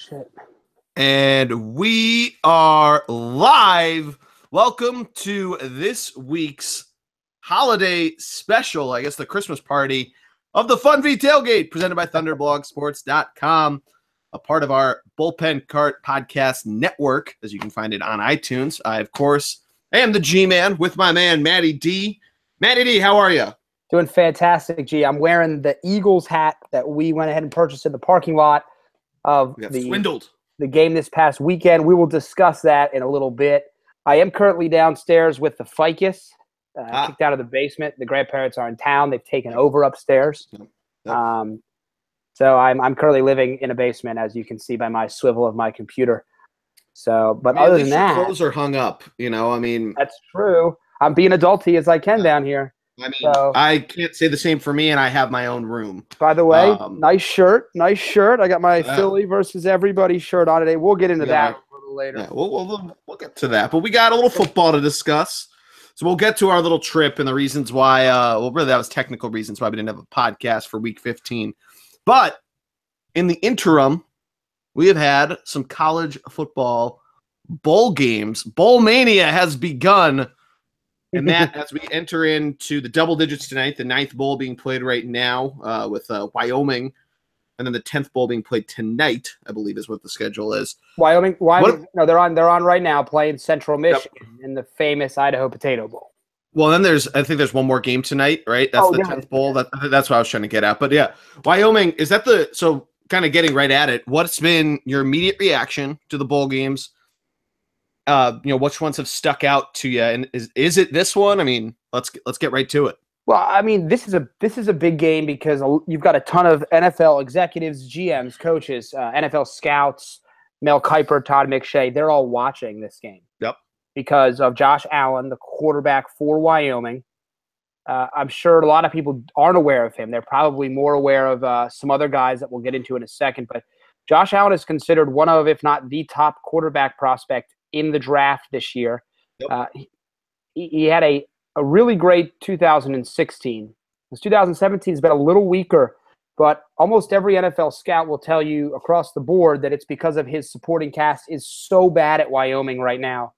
shit. And we are live. Welcome to this week's holiday special, I guess the Christmas party of the Fun V Tailgate, presented by Thunderblogsports.com, a part of our Bullpen Cart Podcast Network, as you can find it on iTunes. I, of course, am the G-Man with my man, Matty D. Matty D, how are you? Doing fantastic, G. I'm wearing the Eagles hat that we went ahead and purchased in the parking lot of the game this past weekend. We will discuss that in a little bit. I am currently downstairs with the ficus, kicked out of the basement. The grandparents are in town. They've taken over upstairs. So I'm currently living in a basement, as you can see by my swivel of my computer. So, but other than that, your clothes are hung up. That's true. I'm being adulty as I can down here. I can't say the same for me, and I have my own room. By the way, nice shirt. I got my Philly versus everybody shirt on today. We'll get into that a little later. Yeah, we'll get to that. But we got a little football to discuss. So we'll get to our little trip and the reasons why, really that was technical reasons why we didn't have a podcast for Week 15. But in the interim, we have had some college football bowl games. Bowl mania has begun. And that, as we enter into the double digits tonight, the 9th bowl being played right now with Wyoming, and then the 10th bowl being played tonight, I believe is what the schedule is. Wyoming. No, they're on right now playing Central Michigan in the famous Idaho Potato Bowl. Well, then I think there's one more game tonight, right? That's the 10th bowl. That's what I was trying to get at. But yeah, Wyoming, is that so kind of getting right at it, what's been your immediate reaction to the bowl games? Which ones have stuck out to you, and is it this one? I mean, let's get right to it. Well, I mean, this is a big game because you've got a ton of NFL executives, GMs, coaches, NFL scouts, Mel Kiper, Todd McShay. They're all watching this game. Yep. Because of Josh Allen, the quarterback for Wyoming. I'm sure a lot of people aren't aware of him. They're probably more aware of some other guys that we'll get into in a second. But Josh Allen is considered one of, if not the top quarterback prospect in the draft this year. Yep. He had a really great 2016. His 2017 has been a little weaker, but almost every NFL scout will tell you across the board that it's because of his supporting cast is so bad at Wyoming right now.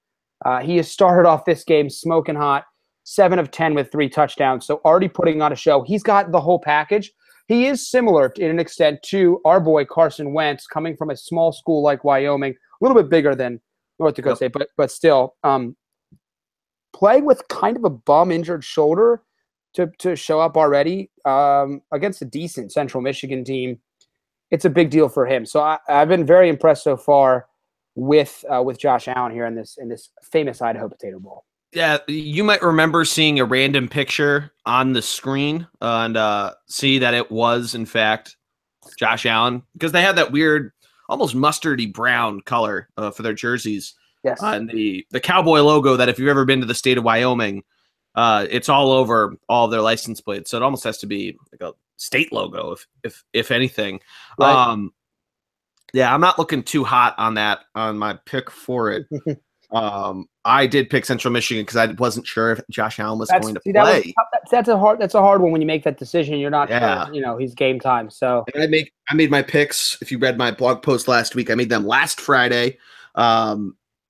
He has started off this game smoking hot, 7 of 10 with 3 touchdowns, so already putting on a show. He's got the whole package. He is similar in an extent to our boy Carson Wentz, coming from a small school like Wyoming, a little bit bigger than North Dakota State, but still, playing with kind of a bum injured shoulder to show up already against a decent Central Michigan team, it's a big deal for him. So I've been very impressed so far with Josh Allen here in this famous Idaho Potato Bowl. Yeah, you might remember seeing a random picture on the screen and see that it was in fact Josh Allen, because they had that weird, almost mustardy brown color for their jerseys. Yes. And the cowboy logo that, if you've ever been to the state of Wyoming, it's all over all of their license plates. So it almost has to be like a state logo, if anything. Right. Yeah, I'm not looking too hot on my pick for it. I did pick Central Michigan because I wasn't sure if Josh Allen was going to play. That's a hard one when you make that decision. You're not sure, he's game time. So and I made my picks. If you read my blog post last week, I made them last Friday.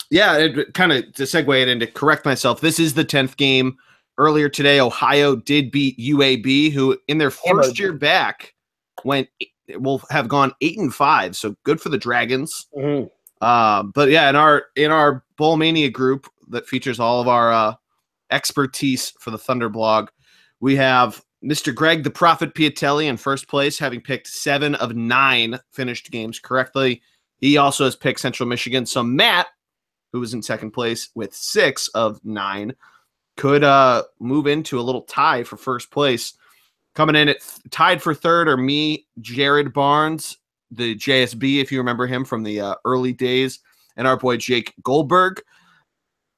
It kind of, to segue it and to correct myself, this is the 10th game. Earlier today, Ohio did beat UAB, who in their first year back will have gone 8-5. So good for the Dragons. Mm-hmm. But yeah, in our Bowl Mania group that features all of our expertise for the Thunderblog, we have Mr. Greg the Prophet Piatelli in first place, having picked 7 of 9 finished games correctly. He also has picked Central Michigan. So Matt, who was in second place with 6 of 9, could move into a little tie for first place. Coming in at tied for third are me, Jared Barnes, the JSB, if you remember him from the early days, and our boy Jake Goldberg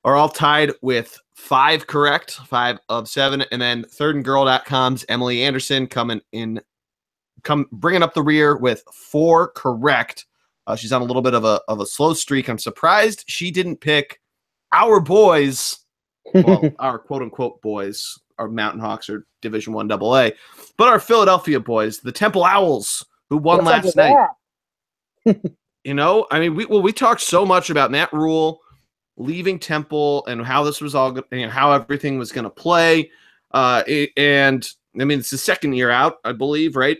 are all tied with 5 correct, 5 of 7. And then thirdandgirl.com's Emily Anderson bringing up the rear with 4 correct. She's on a little bit of a slow streak. I'm surprised she didn't pick our boys, well, our quote-unquote boys, our Mountain Hawks or Division I AA, but our Philadelphia boys, the Temple Owls, who won last night. I mean, we talked so much about Matt Rule leaving Temple and how this was all, how everything was going to play. And I mean, it's the second year out, I believe, right?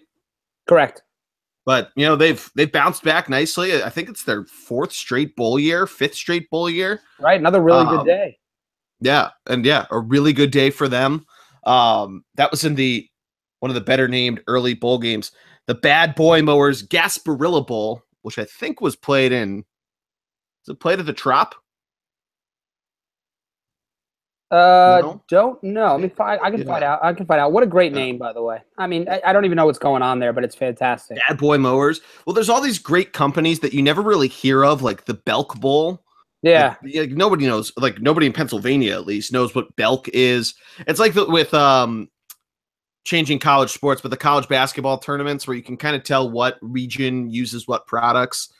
Correct. But they've bounced back nicely. I think it's their fifth straight bowl year. Right, another really good day. Yeah, and a really good day for them. That was in one of the better named early bowl games, the Bad Boy Mowers Gasparilla Bowl, which I think was played in. Was it played at the Trop? No? Don't know. I can find out. I can find out. What a great name, by the way. I mean, I don't even know what's going on there, but it's fantastic. Bad Boy Mowers. Well, there's all these great companies that you never really hear of, like the Belk Bowl. Yeah. Like nobody knows, like nobody in Pennsylvania at least knows what Belk is. It's like with changing college sports, but the college basketball tournaments where you can kind of tell what region uses what products.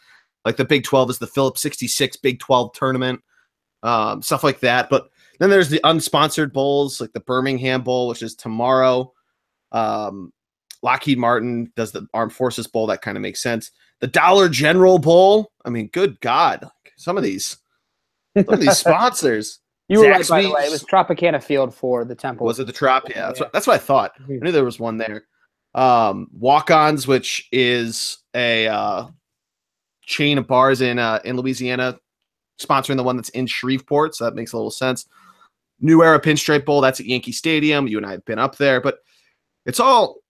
Like the Big 12 is the Phillips 66 Big 12 tournament, stuff like that. But then there's the unsponsored bowls, like the Birmingham Bowl, which is tomorrow. Lockheed Martin does the Armed Forces Bowl. That kind of makes sense. The Dollar General Bowl. I mean, good God, some of these sponsors. You were right, by the way. It was Tropicana Field for the Temple. Was it the Trop? Yeah, that's what I thought. I knew there was one there. Walk-Ons, which is a chain of bars in Louisiana, sponsoring the one that's in Shreveport, so that makes a little sense. New Era Pinstripe Bowl, that's at Yankee Stadium. You and I have been up there, but it's all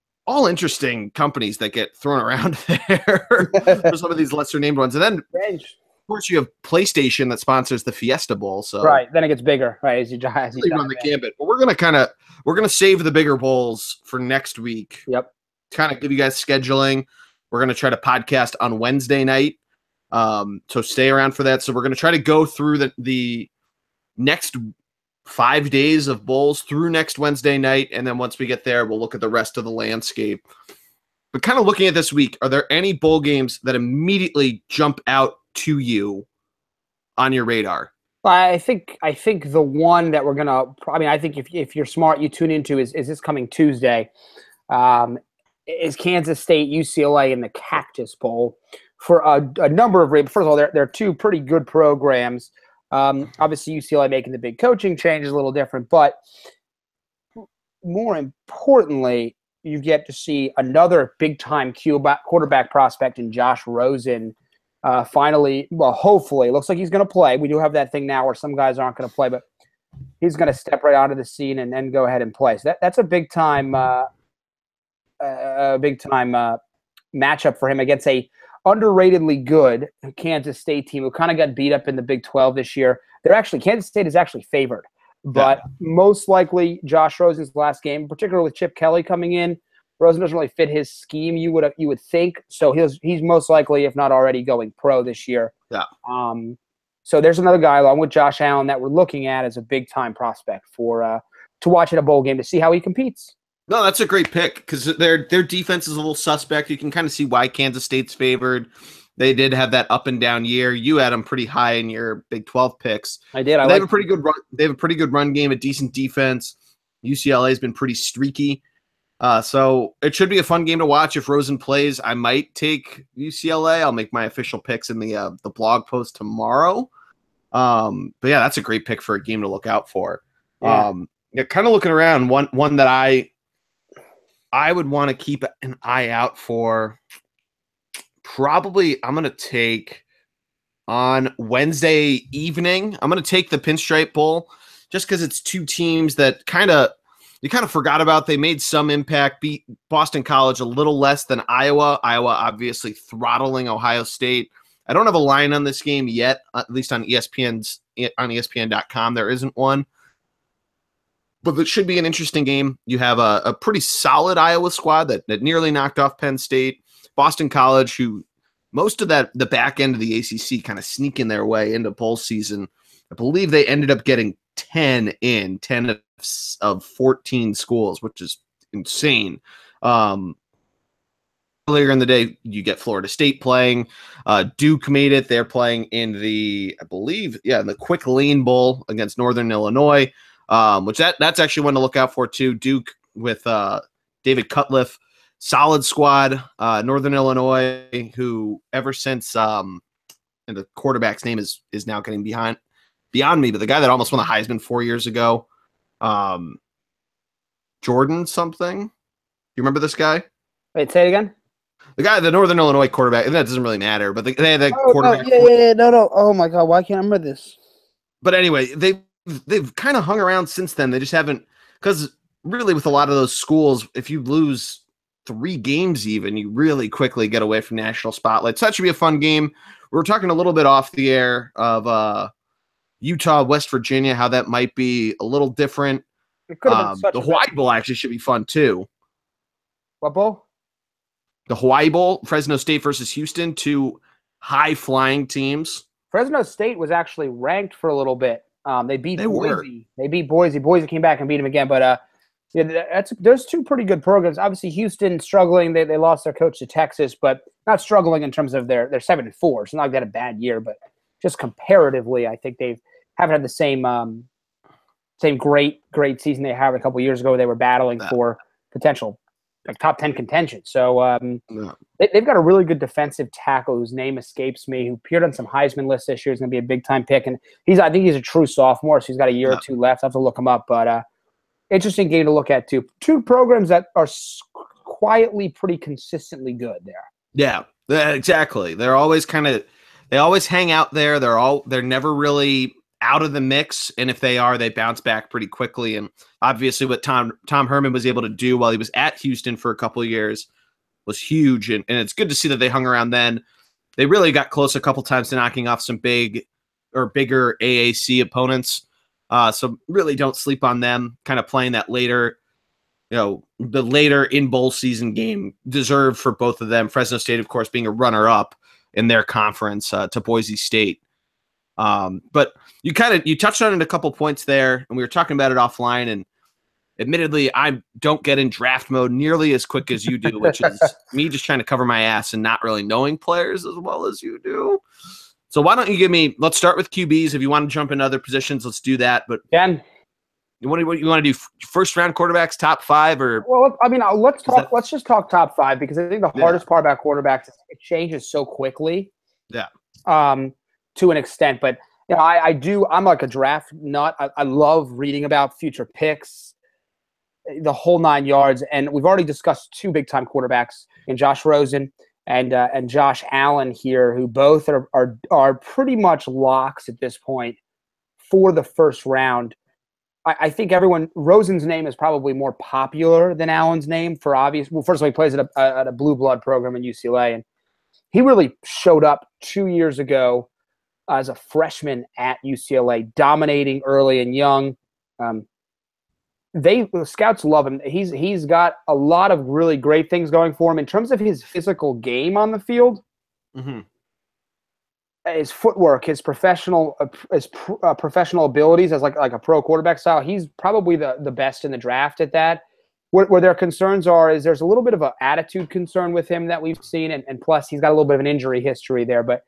interesting companies that get thrown around there for some of these lesser named ones. And then, of course, you have PlayStation that sponsors the Fiesta Bowl. So right, then it gets bigger, right? As you run the gambit. But we're gonna save the bigger bowls for next week. Yep. Kind of give you guys scheduling. We're gonna try to podcast on Wednesday night. So stay around for that. So we're gonna try to go through the next 5 days of bowls through next Wednesday night, and then once we get there, we'll look at the rest of the landscape. But kind of looking at this week, are there any bowl games that immediately jump out to you on your radar? I think the one that we're gonna. I mean, I think if you're smart, you tune into is this coming Tuesday. Is Kansas State UCLA in the Cactus Bowl for a number of reasons. First of all, they're two pretty good programs. Obviously, UCLA making the big coaching change is a little different, but more importantly, you get to see another big-time quarterback prospect in Josh Rosen. Finally, well, hopefully, it looks like he's going to play. We do have that thing now where some guys aren't going to play, but he's going to step right onto the scene and then go ahead and play. So that's a big-time matchup for him against a underratedly good Kansas State team who kind of got beat up in the Big 12 this year. Kansas State is actually favored, but most likely Josh Rosen's last game, particularly with Chip Kelly coming in, Rosen doesn't really fit his scheme. You would think so. He's most likely, if not already, going pro this year. Yeah. So there's another guy along with Josh Allen that we're looking at as a big time prospect for to watch in a bowl game to see how he competes. No, that's a great pick because their defense is a little suspect. You can kind of see why Kansas State's favored. They did have that up and down year. You had them pretty high in your Big 12 picks. I did. They have a pretty good run. They have a pretty good run game, a decent defense. UCLA has been pretty streaky, so it should be a fun game to watch. If Rosen plays, I might take UCLA. I'll make my official picks in the blog post tomorrow. But yeah, that's a great pick for a game to look out for. Yeah. Kind of looking around, one that I would want to keep an eye out for. Probably I'm going to take on Wednesday evening. I'm going to take the Pinstripe Bowl just because it's two teams that you kind of forgot about. They made some impact, beat Boston College a little less than Iowa. Iowa obviously throttling Ohio State. I don't have a line on this game yet, at least on ESPN.com. There isn't one. But it should be an interesting game. You have a pretty solid Iowa squad that nearly knocked off Penn State. Boston College, who most of the back end of the ACC kind of sneaking their way into bowl season. I believe they ended up getting 10 of 14 schools, which is insane. Earlier in the day, you get Florida State playing. Duke made it. They're playing in the Quick Lane Bowl against Northern Illinois. Which that's actually one to look out for too. Duke with David Cutcliffe, solid squad. Northern Illinois, who ever since and the quarterback's name is now getting beyond me, but the guy that almost won the Heisman 4 years ago, Jordan something. You remember this guy? Wait, say it again. The guy, the Northern Illinois quarterback, and that doesn't really matter, but they had that quarterback. No. Oh my God, why can't I remember this? But anyway, they've kind of hung around since then. They just haven't, because really with a lot of those schools, if you lose 3 games even, you really quickly get away from national spotlight. So that should be a fun game. We were talking a little bit off the air of Utah, West Virginia, how that might be a little different. It could have been such the Hawaii Bowl actually should be fun too. What bowl? The Hawaii Bowl, Fresno State versus Houston, 2 high-flying teams. Fresno State was actually ranked for a little bit. They beat Boise. Were. They beat Boise. Boise came back and beat them again. But there's 2 pretty good programs. Obviously, Houston struggling. They lost their coach to Texas, but not struggling in terms of their 7-4. So not like they had a bad year, but just comparatively, I think they haven't had the same great season they had a couple years ago. They were battling for potential like top 10 contention. So they've got a really good defensive tackle whose name escapes me, who appeared on some Heisman lists this year. He's going to be a big-time pick. And I think he's a true sophomore, so he's got a year or 2 left. I have to look him up. But interesting game to look at, too. 2 programs that are quietly pretty consistently good there. Yeah, exactly. They're always they always hang out there. They're never really out of the mix, and if they are, they bounce back pretty quickly. And obviously what Tom Herman was able to do while he was at Houston for a couple of years was huge, and it's good to see that they hung around then. They really got close a couple times to knocking off some bigger AAC opponents, so really don't sleep on them. Kind of playing that later, the later in bowl season game deserved for both of them. Fresno State, of course, being a runner-up in their conference to Boise State. But you touched on it a couple points there, and we were talking about it offline. And admittedly, I don't get in draft mode nearly as quick as you do, which is me just trying to cover my ass and not really knowing players as well as you do. So why don't you let's start with QBs. If you want to jump into other positions, let's do that. But Ken, what do you want to do? First round quarterbacks, top 5, or? Well, I mean, let's just talk top 5, because I think the hardest part about quarterbacks is it changes so quickly. Yeah. To an extent, but I'm like a draft nut. I love reading about future picks, the whole 9 yards. And we've already discussed 2 big-time quarterbacks in Josh Rosen and Josh Allen here, who both are pretty much locks at this point for the first round. I think Rosen's name is probably more popular than Allen's name for obvious. Well, first of all, he plays at a blue blood program in UCLA, and he really showed up 2 years ago as a freshman at UCLA, dominating early and young. The scouts love him. He's got a lot of really great things going for him in terms of his physical game on the field. Mm-hmm. His footwork, his professional abilities as like a pro quarterback style. He's probably the best in the draft at that. Where their concerns is there's a little bit of an attitude concern with him that we've seen, and plus he's got a little bit of an injury history there, but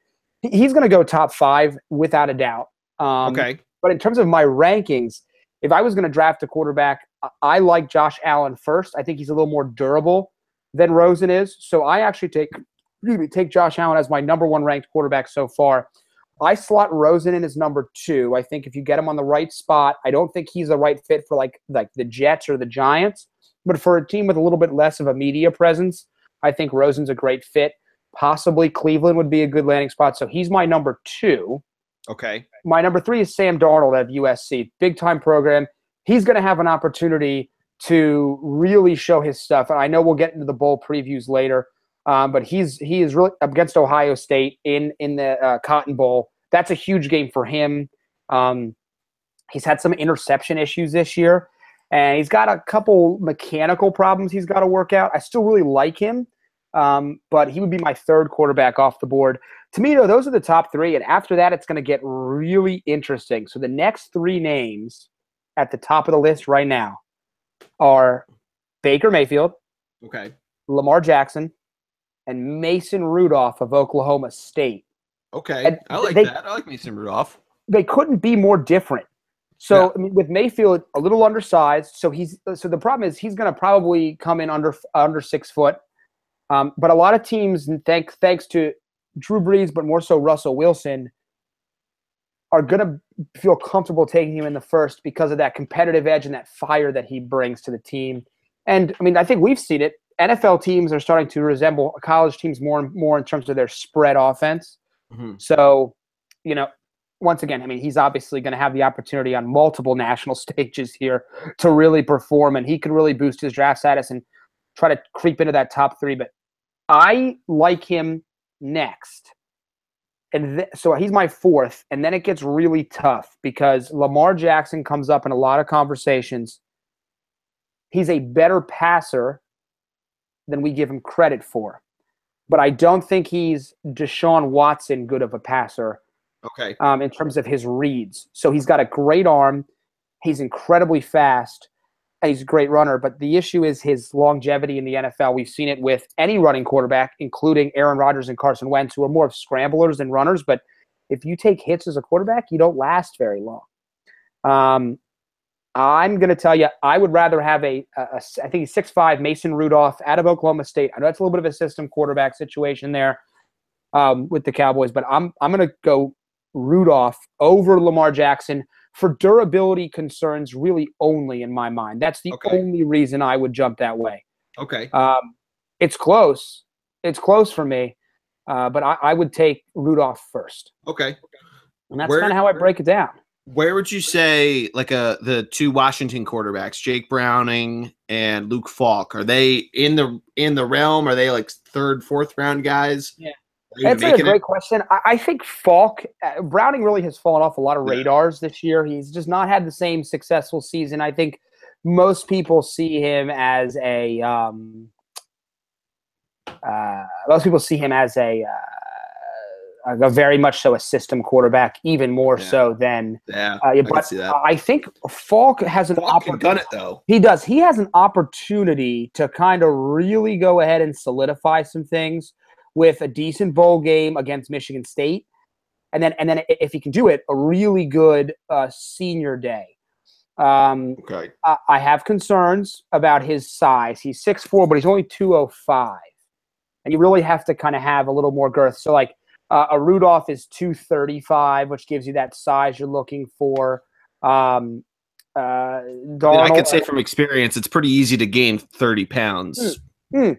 he's going to go top 5 without a doubt. Okay. But in terms of my rankings, if I was going to draft a quarterback, I like Josh Allen first. I think he's a little more durable than Rosen is. So I actually take Josh Allen as my number 1 ranked quarterback so far. I slot Rosen in as number 2. I think if you get him on the right spot, I don't think he's the right fit for like the Jets or the Giants. But for a team with a little bit less of a media presence, I think Rosen's a great fit. Possibly Cleveland would be a good landing spot. So he's my number 2. Okay. My number 3 is Sam Darnold at USC. Big-time program. He's going to have an opportunity to really show his stuff. And I know we'll get into the bowl previews later, but he is really up against Ohio State in the Cotton Bowl. That's a huge game for him. He's had some interception issues this year, and he's got a couple mechanical problems he's got to work out. I still really like him, but he would be my 3rd quarterback off the board. To me, though, those are the top 3, and after that, it's going to get really interesting. So the next 3 names at the top of the list right now are Baker Mayfield, okay, Lamar Jackson, and Mason Rudolph of Oklahoma State. Okay, and I like that. I like Mason Rudolph. They couldn't be more different. So yeah. I mean, with Mayfield, a little undersized. So the problem is he's going to probably come in under 6 foot. But a lot of teams, thanks to Drew Brees, but more so Russell Wilson, are going to feel comfortable taking him in the first because of that competitive edge and that fire that he brings to the team. And, I mean, I think we've seen it. NFL teams are starting to resemble college teams more and more in terms of their spread offense. Mm-hmm. So, once again, I mean, he's obviously going to have the opportunity on multiple national stages here to really perform, and he could really boost his draft status and try to creep into that top 3. But I like him next. And so he's my 4th, and then it gets really tough because Lamar Jackson comes up in a lot of conversations. He's a better passer than we give him credit for. But I don't think he's Deshaun Watson good of a passer in terms of his reads. So he's got a great arm. He's incredibly fast. He's a great runner, but the issue is his longevity in the NFL. We've seen it with any running quarterback, including Aaron Rodgers and Carson Wentz, who are more of scramblers than runners. But if you take hits as a quarterback, you don't last very long. I'm going to tell you, I would rather have I think he's 6'5", Mason Rudolph out of Oklahoma State. I know that's a little bit of a system quarterback situation there with the Cowboys, but I'm going to go Rudolph over Lamar Jackson for durability concerns, really only in my mind. That's the only reason I would jump that way. Okay. It's close. It's close for me, but I would take Rudolph first. Okay. And that's kind of how I break it down. Where would you say, like, the 2 Washington quarterbacks, Jake Browning and Luke Falk, are they in the realm? Are they like 3rd, 4th round guys? Yeah. That's a great question. I think Falk, Browning really has fallen off a lot of radars this year. He's just not had the same successful season. I think most people see him as a very much so a system quarterback, even more so than. I can see that. I think Falk has an opportunity. Done it though. He does. He has an opportunity to kind of really go ahead and solidify some things with a decent bowl game against Michigan State, and then if he can do it, a really good senior day. I have concerns about his size. He's 6'4", but he's only 205, and you really have to kind of have a little more girth. So like a Rudolph is 235, which gives you that size you're looking for. I could say from experience, it's pretty easy to gain 30 pounds. Yeah.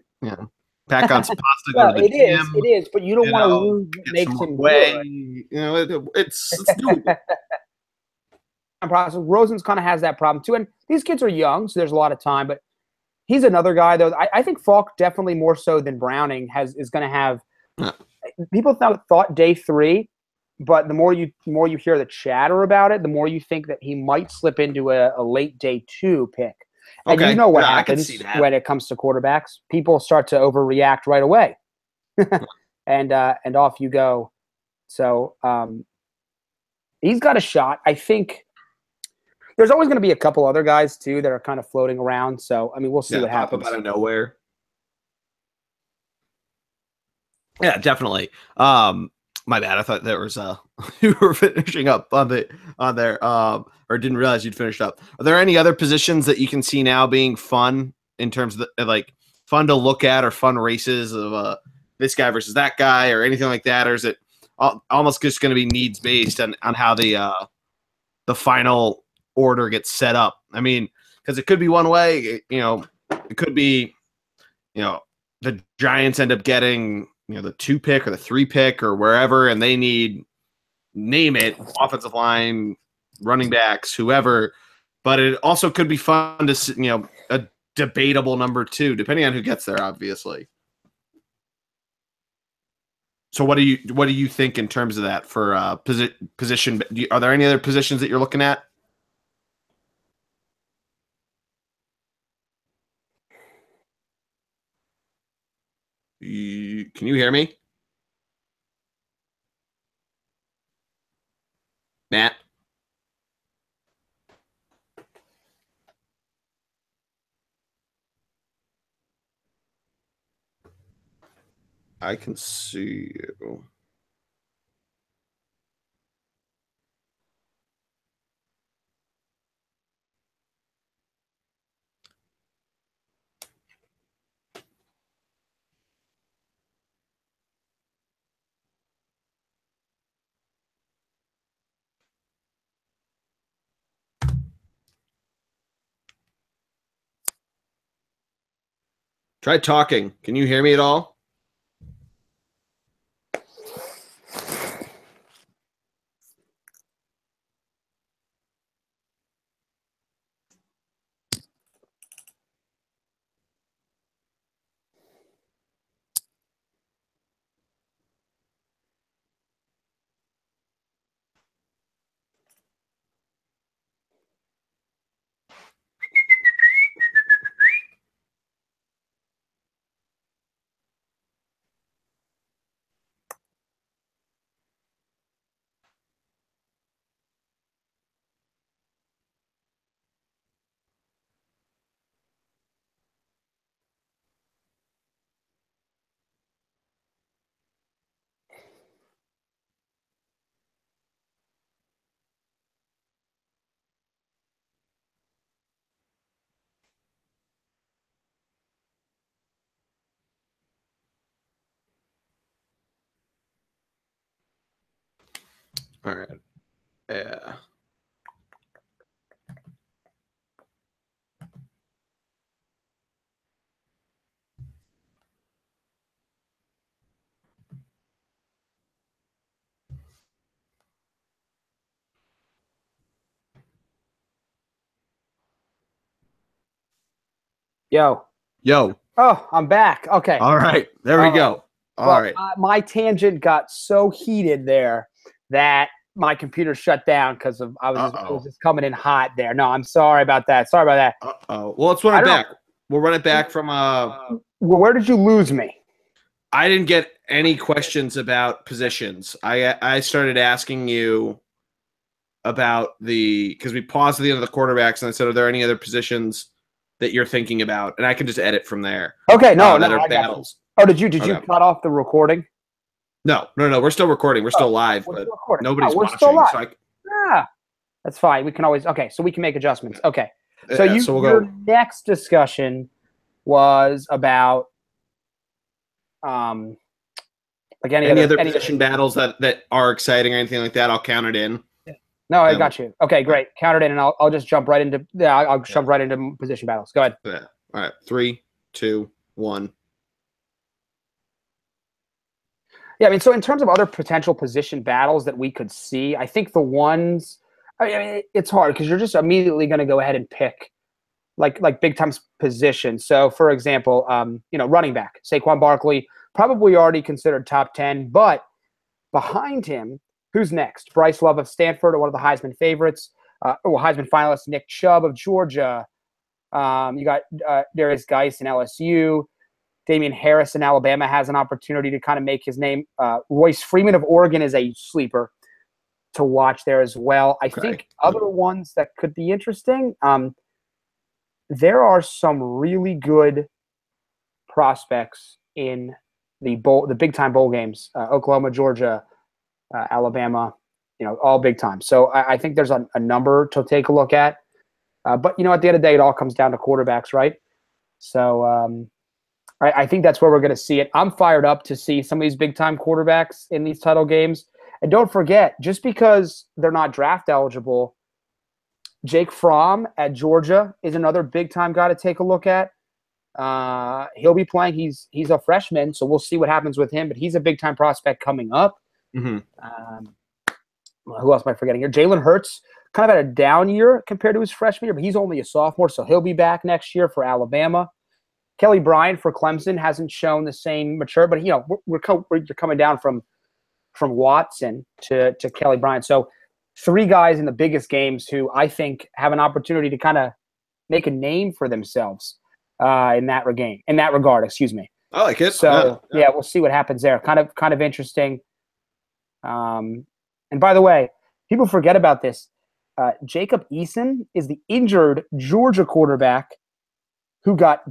Pack on some pasta, go to the gym. It is, but you don't want to lose what makes him good. It's doable. Rosen's kind of has that problem too, and these kids are young, so there's a lot of time. But he's another guy, though. I think Falk definitely more so than Browning is going to have. People thought day 3, but the more you hear the chatter about it, the more you think that he might slip into a late day 2 pick. And you know what happens when it comes to quarterbacks. People start to overreact right away. and off you go. So he's got a shot. I think there's always going to be a couple other guys, too, that are kind of floating around. So, I mean, we'll see what happens. Out of nowhere. Yeah, definitely. My bad. I thought there was you were finishing up on there, or didn't realize you'd finished up. Are there any other positions that you can see now being fun in terms of like fun to look at or fun races of this guy versus that guy or anything like that, or is it almost just going to be needs based on how the final order gets set up? I mean, because it could be one way, it could be, the Giants end up getting the 2 pick or the 3 pick or wherever, and they need, name it, offensive line, running backs, whoever. But it also could be fun to, a debatable number 2, depending on who gets there, obviously. So what do you think in terms of that for position? Are there any other positions that you're looking at? Can you hear me, Matt? I can see you. Try talking. Can you hear me at all? All right. Yeah. Yo. Yo. Oh, I'm back. Okay. All right. There we go. All right. My tangent got so heated there that my computer shut down because of I was just coming in hot there. No, I'm sorry about that. Sorry about that. Uh-oh. Well, let's run it back. We'll run it back from where did you lose me? I didn't get any questions about positions. I started asking you about because we paused at the end of the quarterbacks, and I said, are there any other positions that you're thinking about? And I can just edit from there. Okay, no, that are battles. Oh, did you cut off the recording? No. We're still recording. We're still live, but nobody's watching. Still live. So that's fine. We can always so we can make adjustments. Okay. So your next discussion was about like any other position battles that are exciting or anything like that. I'll count it in. No, I got you. Okay, great. Count it in, and I'll just jump right into I'll jump right into position battles. Go ahead. Yeah. All right. 3, 2, 1. Yeah, I mean, so in terms of other potential position battles that we could see, I think the ones. I mean, it's hard because you're just immediately going to go ahead and pick like big time position. So, for example, running back Saquon Barkley, probably already considered top 10, but behind him, who's next? Bryce Love of Stanford, one of the Heisman favorites, Heisman finalist Nick Chubb of Georgia. You got Darius Geis in LSU. Damian Harris in Alabama has an opportunity to kind of make his name. Royce Freeman of Oregon is a sleeper to watch there as well. I think other ones that could be interesting. There are some really good prospects in the big time bowl games. Oklahoma, Georgia, Alabama, all big time. So I think there's a number to take a look at. But at the end of the day, it all comes down to quarterbacks, right? So I think that's where we're going to see it. I'm fired up to see some of these big-time quarterbacks in these title games. And don't forget, just because they're not draft eligible, Jake Fromm at Georgia is another big-time guy to take a look at. He'll be playing. He's a freshman, so we'll see what happens with him. But he's a big-time prospect coming up. Mm-hmm. Who else am I forgetting here? Jalen Hurts kind of had a down year compared to his freshman year, but he's only a sophomore, so he'll be back next year for Alabama. Kelly Bryant for Clemson hasn't shown the same mature, but you're coming down from Watson to Kelly Bryant. So 3 guys in the biggest games who I think have an opportunity to kind of make a name for themselves in that regard. Excuse me. I like it. So yeah, we'll see what happens there. Kind of interesting. And by the way, people forget about this. Jacob Eason is the injured Georgia quarterback who got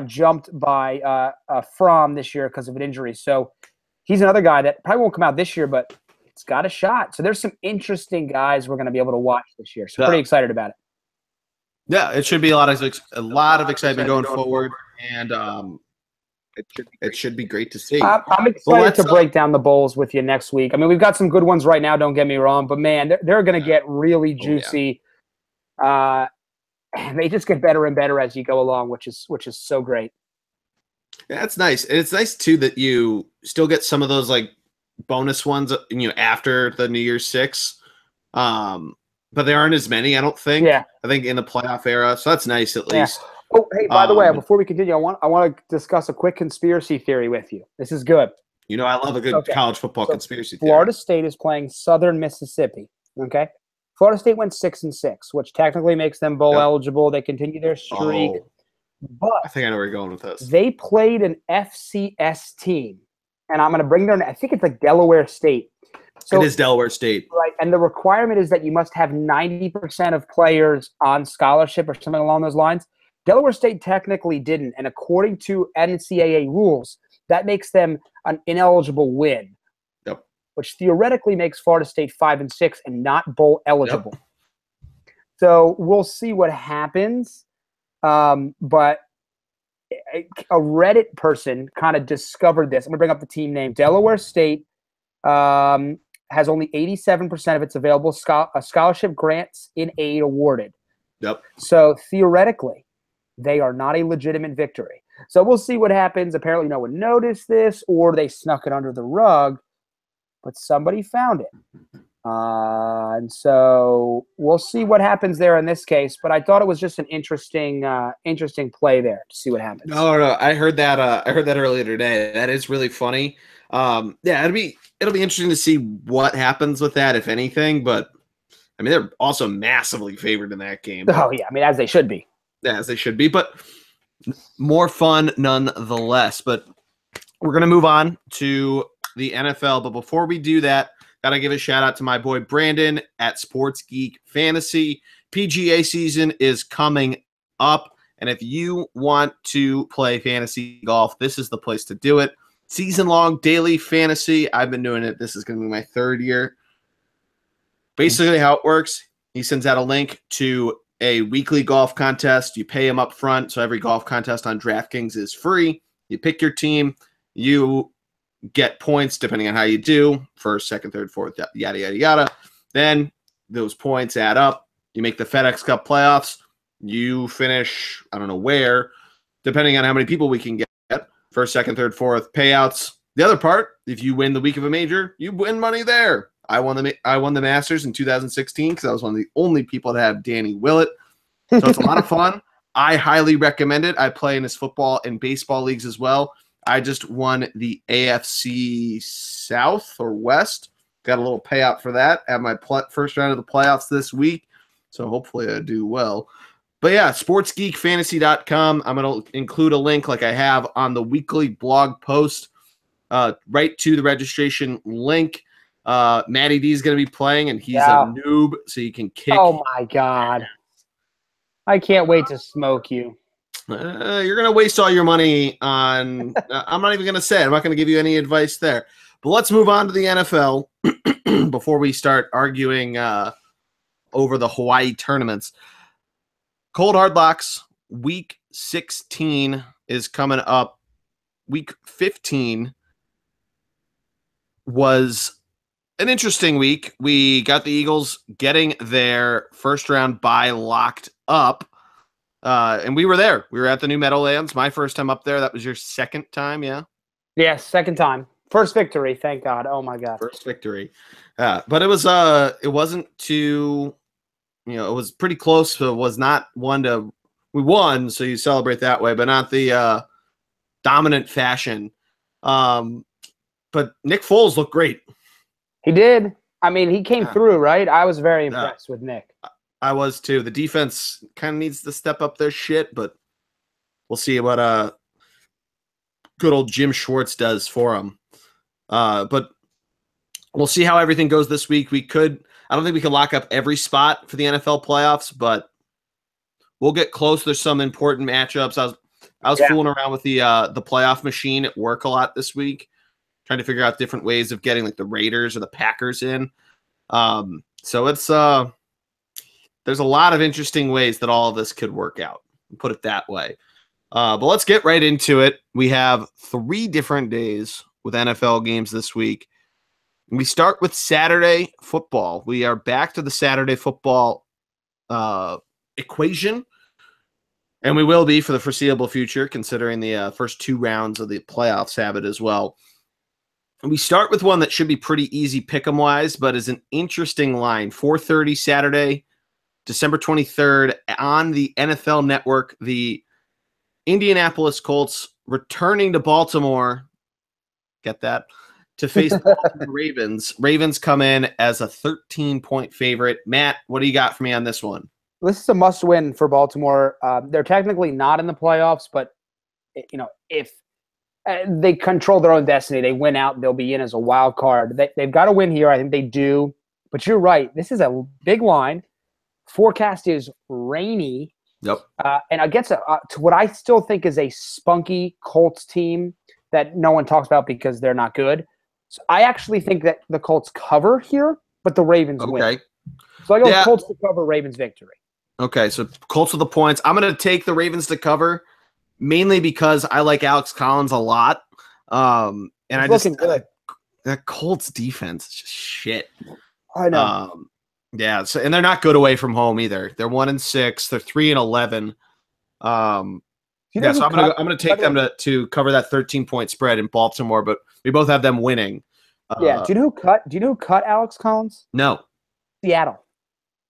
jumped by Fromm this year because of an injury. So he's another guy that probably won't come out this year, but it's got a shot. So there's some interesting guys we're going to be able to watch this year. So pretty excited about it. Yeah, it should be a lot of excitement going forward, and it should be great to see. I'm excited to break down the bowls with you next week. I mean, we've got some good ones right now. Don't get me wrong, but man, they're going to get really juicy. And they just get better and better as you go along, which is so great. Yeah, that's nice. And it's nice too that you still get some of those like bonus ones, after the New Year's Six. But there aren't as many, I don't think. Yeah. I think in the playoff era. So that's nice at least. Oh, hey, by the way, before we continue, I want to discuss a quick conspiracy theory with you. This is good. I love a good college football conspiracy theory. Florida State is playing Southern Mississippi. Okay. Florida State went 6-6, which technically makes them bowl eligible. They continue their streak. Oh, but I think I know where you're going with this. They played an FCS team, and I'm going to bring their – I think it's like Delaware State. So, it is Delaware State. Right, and the requirement is that you must have 90% of players on scholarship or something along those lines. Delaware State technically didn't, and according to NCAA rules, that makes them an ineligible win. Yep. Which theoretically makes Florida State 5-6 and not bowl eligible. Yep. So we'll see what happens. But a Reddit person kind of discovered this. I'm going to bring up the team name. Delaware State has only 87% of its available scholarship grants in aid awarded. Yep. So theoretically, they are not a legitimate victory. So we'll see what happens. Apparently no one noticed this, or they snuck it under the rug, but somebody found it. And so we'll see what happens there in this case. But I thought it was just an interesting play there to see what happens. No, I heard that. I heard that earlier today. That is really funny. Yeah, it'll be interesting to see what happens with that, if anything. But I mean, they're also massively favored in that game. Oh yeah, I mean, as they should be. Yeah, as they should be. But more fun nonetheless. But we're gonna move on to the NFL. But before we do that, gotta give a shout out to my boy Brandon at Sports Geek Fantasy. PGA season is coming up, and if you want to play fantasy golf, this is the place to do it. Season-long daily fantasy. I've been doing it. This is going to be my third year. Basically, how it works, he sends out a link to a weekly golf contest. You pay him up front, so every golf contest on DraftKings is free. You pick your team. You get points depending on how you do. First, second, third, fourth, yada, yada, yada. Then those points add up. You make the FedEx Cup playoffs. You finish, I don't know where, depending on how many people we can get. First, second, third, fourth payouts. The other part, if you win the week of a major, you win money there. I won the Masters in 2016 because I was one of the only people to have Danny Willett. So it's a lot of fun. I highly recommend it. I play in his football and baseball leagues as well. I just won the AFC South or West. Got a little payout for that at my first round of the playoffs this week. So hopefully I do well. But yeah, sportsgeekfantasy.com. I'm going to include a link like I have on the weekly blog post right to the registration link. Matty D is going to be playing, and he's a noob, so you can kick. Oh, my God. I can't wait to smoke you. You're going to waste all your money on I'm not even going to say it. I'm not going to give you any advice there. But let's move on to the NFL before we start arguing over the Hawaii tournaments. Cold Hard Locks, Week 16 is coming up. Week 15 was an interesting week. We got the Eagles getting their first round bye locked up. And we were there. We were at the new Meadowlands. My first time up there. That was your second time, yeah? Yes, second time. First victory, thank God. Oh, my God. First victory. But it wasn't too... it was pretty close. So it was not we won, so you celebrate that way, but not the dominant fashion. But Nick Foles looked great. He did. I mean, he came through, right? I was very impressed with Nick. I was too. The defense kind of needs to step up their shit, but we'll see what good old Jim Schwartz does for him. But we'll see how everything goes this week. I don't think we can lock up every spot for the NFL playoffs, but we'll get close. There's some important matchups. I was fooling around with the playoff machine at work a lot this week, trying to figure out different ways of getting like the Raiders or the Packers in. So it's there's a lot of interesting ways that all of this could work out. Put it that way. But let's get right into it. We have 3 different days with NFL games this week. We start with Saturday football. We are back to the Saturday football equation. And we will be for the foreseeable future, considering the first 2 rounds of the playoffs have it as well. And we start with one that should be pretty easy pick'em-wise, but is an interesting line. 4:30 Saturday, December 23rd, on the NFL Network, the Indianapolis Colts returning to Baltimore. Get that? To face the Baltimore Ravens. Ravens come in as a 13-point favorite. Matt, what do you got for me on this one? This is a must-win for Baltimore. They're technically not in the playoffs, but if they control their own destiny, they win out, they'll be in as a wild card. They've got to win here. I think they do. But you're right. This is a big line. Forecast is rainy. Yep. And against to what I still think is a spunky Colts team that no one talks about because they're not good. So I actually think that the Colts cover here, but the Ravens win. So I go Colts to cover, Ravens victory. Okay, so Colts with the points. I'm going to take the Ravens to cover, mainly because I like Alex Collins a lot. And I just that Colts defense is just shit. I know. Yeah, so, and they're not good away from home either. They're 1-6. They're 3-11. So I'm gonna take them to cover that 13-point spread in Baltimore, but we both have them winning. Do you know who cut Alex Collins? No. Seattle.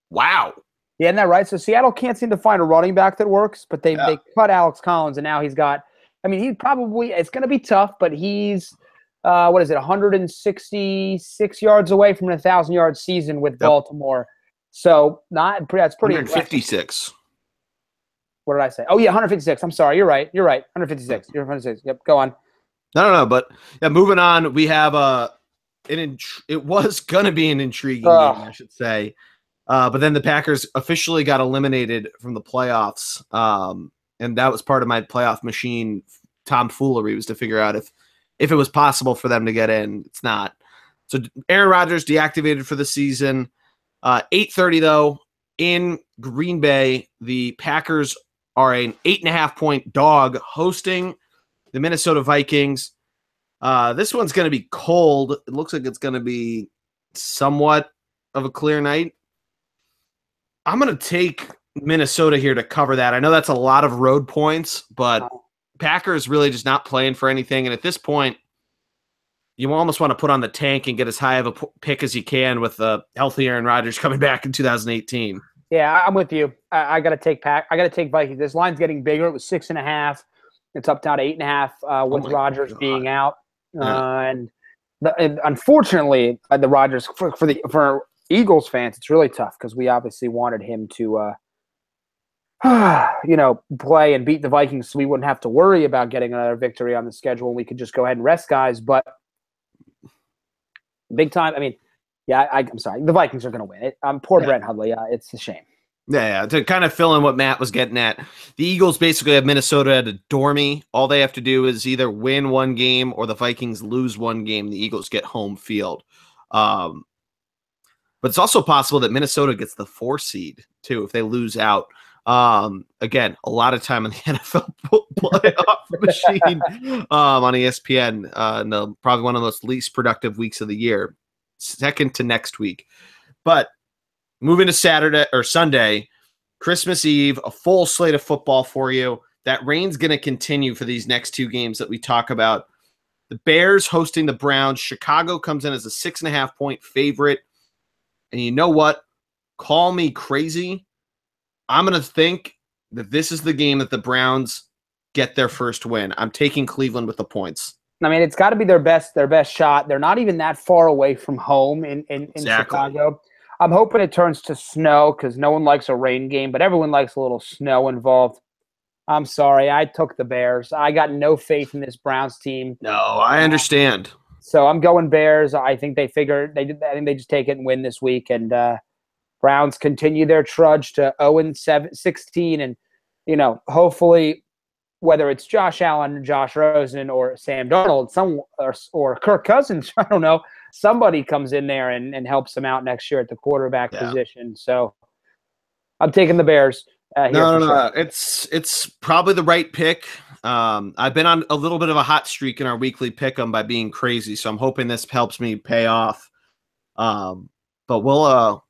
Wow. Yeah, isn't that right? So Seattle can't seem to find a running back that works, but they cut Alex Collins, and now he's got – I mean, it's going to be tough, but he's, 166 yards away from an 1,000-yard season with Baltimore. So that's pretty 156. What did I say? Oh, yeah, 156. I'm sorry. You're right. 156. You're 156. Yep, go on. No. But moving on, we have it was going to be an intriguing game, I should say. But then the Packers officially got eliminated from the playoffs. And that was part of my playoff machine tomfoolery, was to figure out if it was possible for them to get in. It's not. So Aaron Rodgers deactivated for the season. 8:30, though, in Green Bay, the Packers are an 8.5-point dog hosting the Minnesota Vikings. This one's going to be cold. It looks like it's going to be somewhat of a clear night. I'm going to take Minnesota here to cover that. I know that's a lot of road points, but Packers really just not playing for anything. And at this point, you almost want to put on the tank and get as high of a pick as you can with the healthy Aaron Rodgers coming back in 2018. Yeah, I'm with you. I got to take Vikings. This line's getting bigger. It was 6.5. It's up down to 8.5 with Rodgers being out. And unfortunately, the Rodgers for Eagles fans, it's really tough because we obviously wanted him to, play and beat the Vikings so we wouldn't have to worry about getting another victory on the schedule. We could just go ahead and rest guys. But big time, I mean, I'm sorry. The Vikings are going to win it. Poor Brent Hundley. It's a shame. Yeah, to kind of fill in what Matt was getting at, the Eagles basically have Minnesota at a dormy. All they have to do is either win one game or the Vikings lose one game. The Eagles get home field. But it's also possible that Minnesota gets the 4 seed, too, if they lose out. Again, a lot of time in the NFL playoff machine on ESPN. Probably one of the most least productive weeks of the year, second to next week. But moving to Saturday or Sunday, Christmas Eve, a full slate of football for you. That rain's going to continue for these next 2 games that we talk about. The Bears hosting the Browns. Chicago comes in as a 6.5-point favorite. And you know what? Call me crazy. I'm going to think that this is the game that the Browns get their first win. I'm taking Cleveland with the points. I mean, it's got to be their best shot. They're not even that far away from home in Chicago. I'm hoping it turns to snow because no one likes a rain game, but everyone likes a little snow involved. I'm sorry. I took the Bears. I got no faith in this Browns team. No, I understand. So I'm going Bears. I think I think they just take it and win this week. And Browns continue their trudge to 0-16. And, hopefully whether it's Josh Allen, Josh Rosen, or Sam Darnold, or Kirk Cousins, I don't know, somebody comes in there and helps them out next year at the quarterback position. So I'm taking the Bears. No. It's probably the right pick. I've been on a little bit of a hot streak in our weekly pick 'em by being crazy, so I'm hoping this helps me pay off. But we'll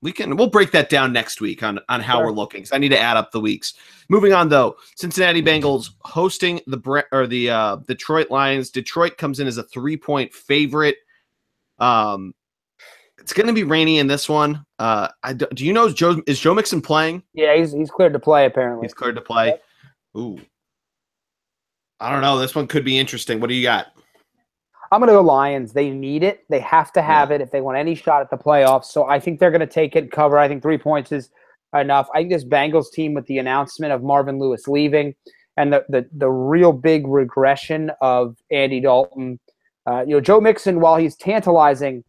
We'll break that down next week on how we're looking. So I need to add up the weeks. Moving on though, Cincinnati Bengals hosting the Detroit Lions. Detroit comes in as a 3-point favorite. It's going to be rainy in this one. Do you know is Joe Mixon playing? Yeah, he's cleared to play apparently. He's cleared to play. Yep. Ooh, I don't know. This one could be interesting. What do you got? I'm going to go Lions. They need it. They have to have it if they want any shot at the playoffs. So I think they're going to take it and cover. I think 3 points is enough. I think this Bengals team, with the announcement of Marvin Lewis leaving and the real big regression of Andy Dalton, Joe Mixon, while he's tantalizing,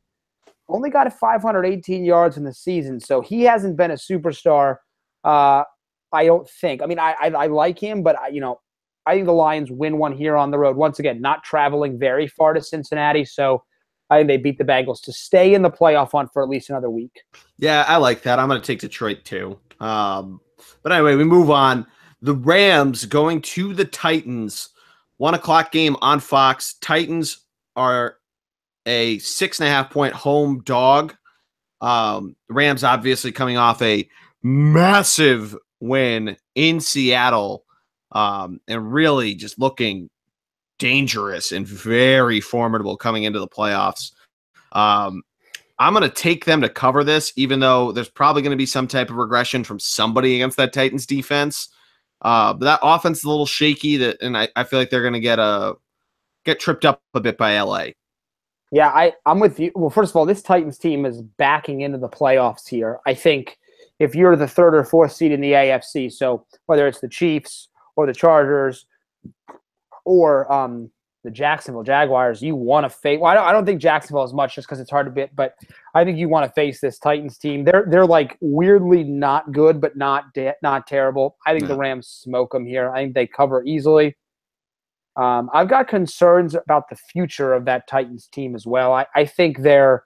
only got 518 yards in the season. So he hasn't been a superstar, I don't think. I mean, I like him, but I think the Lions win one here on the road. Once again, not traveling very far to Cincinnati, so I think they beat the Bengals to stay in the playoff hunt for at least another week. Yeah, I like that. I'm going to take Detroit too. But anyway, we move on. The Rams going to the Titans. 1:00 game on Fox. Titans are a 6.5-point home dog. Rams obviously coming off a massive win in Seattle. And really just looking dangerous and very formidable coming into the playoffs. I'm going to take them to cover this, even though there's probably going to be some type of regression from somebody against that Titans defense. But that offense is a little shaky, and I feel like they're going to get tripped up a bit by LA. Yeah, I'm with you. Well, first of all, this Titans team is backing into the playoffs here. I think if you're the 3rd or 4th seed in the AFC, so whether it's the Chiefs or the Chargers or the Jacksonville Jaguars, you want to face. Well, I don't think Jacksonville as much just because it's hard to beat, but I think you want to face this Titans team. They're like weirdly not good, but not terrible. I think the Rams smoke them here. I think they cover easily. I've got concerns about the future of that Titans team as well. I think they're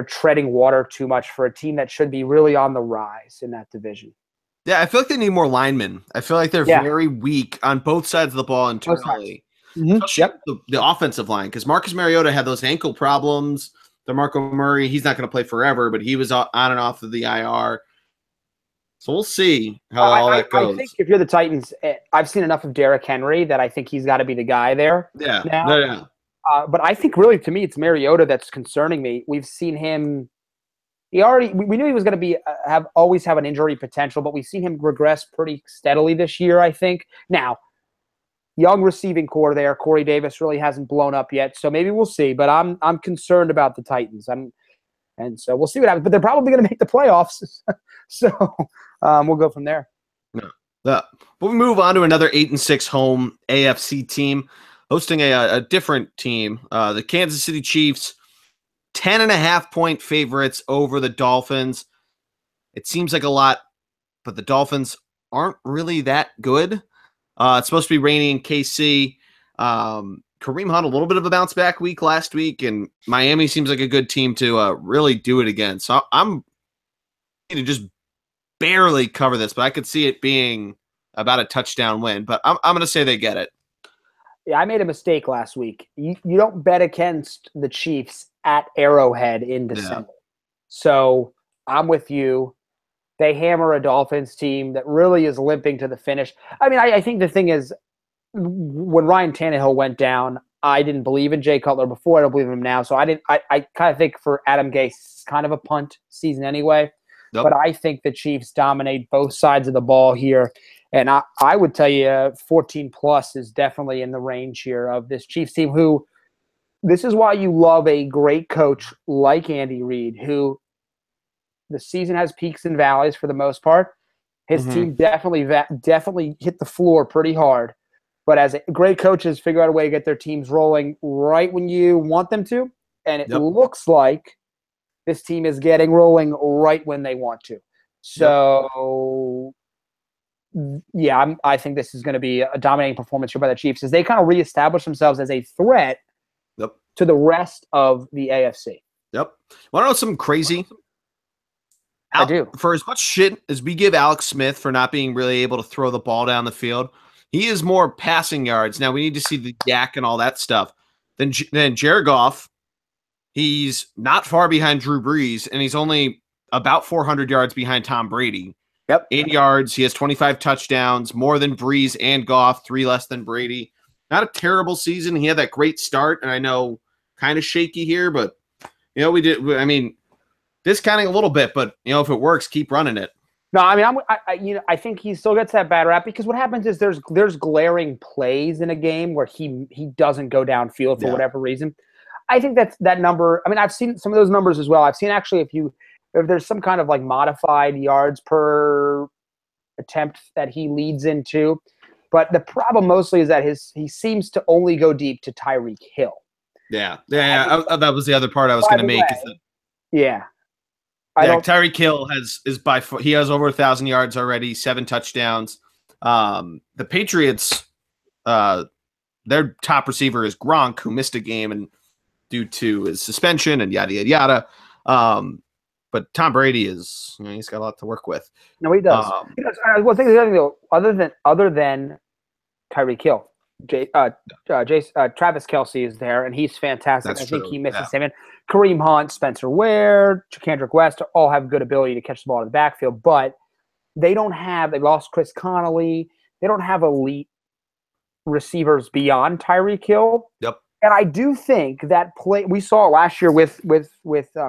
treading water too much for a team that should be really on the rise in that division. Yeah, I feel like they need more linemen. I feel like they're very weak on both sides of the ball internally. Especially the offensive line, because Marcus Mariota had those ankle problems. DeMarco Murray, he's not going to play forever, but he was on and off of the IR. So we'll see how all that goes. I think if you're the Titans, I've seen enough of Derrick Henry that I think he's got to be the guy there. Yeah. Now. Yeah. But I think really, to me, it's Mariota that's concerning me. We've seen him. We knew he was going to always have an injury potential, but we've seen him regress pretty steadily this year, I think. Now, young receiving core there. Corey Davis really hasn't blown up yet, so maybe we'll see. But I'm concerned about the Titans, and so we'll see what happens. But they're probably going to make the playoffs, so we'll go from there. But we move on to another 8-6 home AFC team hosting a different team, the Kansas City Chiefs. 10.5-point favorites over the Dolphins. It seems like a lot, but the Dolphins aren't really that good. It's supposed to be rainy in KC. Kareem Hunt, a little bit of a bounce back week last week, and Miami seems like a good team to really do it again. So I'm going to just barely cover this, but I could see it being about a touchdown win. But I'm going to say they get it. Yeah, I made a mistake last week. You don't bet against the Chiefs at Arrowhead in December. Yeah. So I'm with you. They hammer a Dolphins team that really is limping to the finish. I mean, I think the thing is, when Ryan Tannehill went down, I didn't believe in Jay Cutler before. I don't believe in him now. So I kind of think for Adam Gase, it's kind of a punt season anyway. Yep. But I think the Chiefs dominate both sides of the ball here. And I would tell you 14-plus is definitely in the range here of this Chiefs team, who this is why you love a great coach like Andy Reid, who the season has peaks and valleys for the most part. His team definitely hit the floor pretty hard. But as great coaches figure out a way to get their teams rolling right when you want them to. And it looks like this team is getting rolling right when they want to. So, yeah, I think this is going to be a dominating performance here by the Chiefs as they kind of reestablish themselves as a threat to the rest of the AFC. Yep. Want to know something crazy? I do. For as much shit as we give Alex Smith for not being really able to throw the ball down the field, he is more passing yards. Now, we need to see the yak and all that stuff than Jared Goff. He's not far behind Drew Brees, and he's only about 400 yards behind Tom Brady. Yep. 8 yards. He has 25 touchdowns, more than Brees and Goff, 3 less than Brady. Not a terrible season. He had that great start, and I know kind of shaky here, but, discounting a little bit, but, if it works, keep running it. No, I think he still gets that bad rap because what happens is there's glaring plays in a game where he doesn't go downfield for whatever reason. I think that number. I mean, I've seen some of those numbers as well. I've seen actually if there's some kind of like modified yards per attempt that he leads into, but the problem mostly is that he seems to only go deep to Tyreek Hill. Yeah. That was the other part I was going to make. Tyreek Hill is by far, he has over 1,000 yards already, 7 touchdowns. The Patriots, their top receiver is Gronk, who missed a game and due to his suspension and yada yada yada. But Tom Brady is, he's got a lot to work with. No, he does. Well, think the other thing though, other than Tyreek Hill, Travis Kelce is there, and he's fantastic. That's I think true. he misses him. And Kareem Hunt, Spencer Ware, Kendrick West all have good ability to catch the ball in the backfield, but they lost Chris Connolly. They don't have elite receivers beyond Tyreek Hill. Yep. And I do think that we saw last year with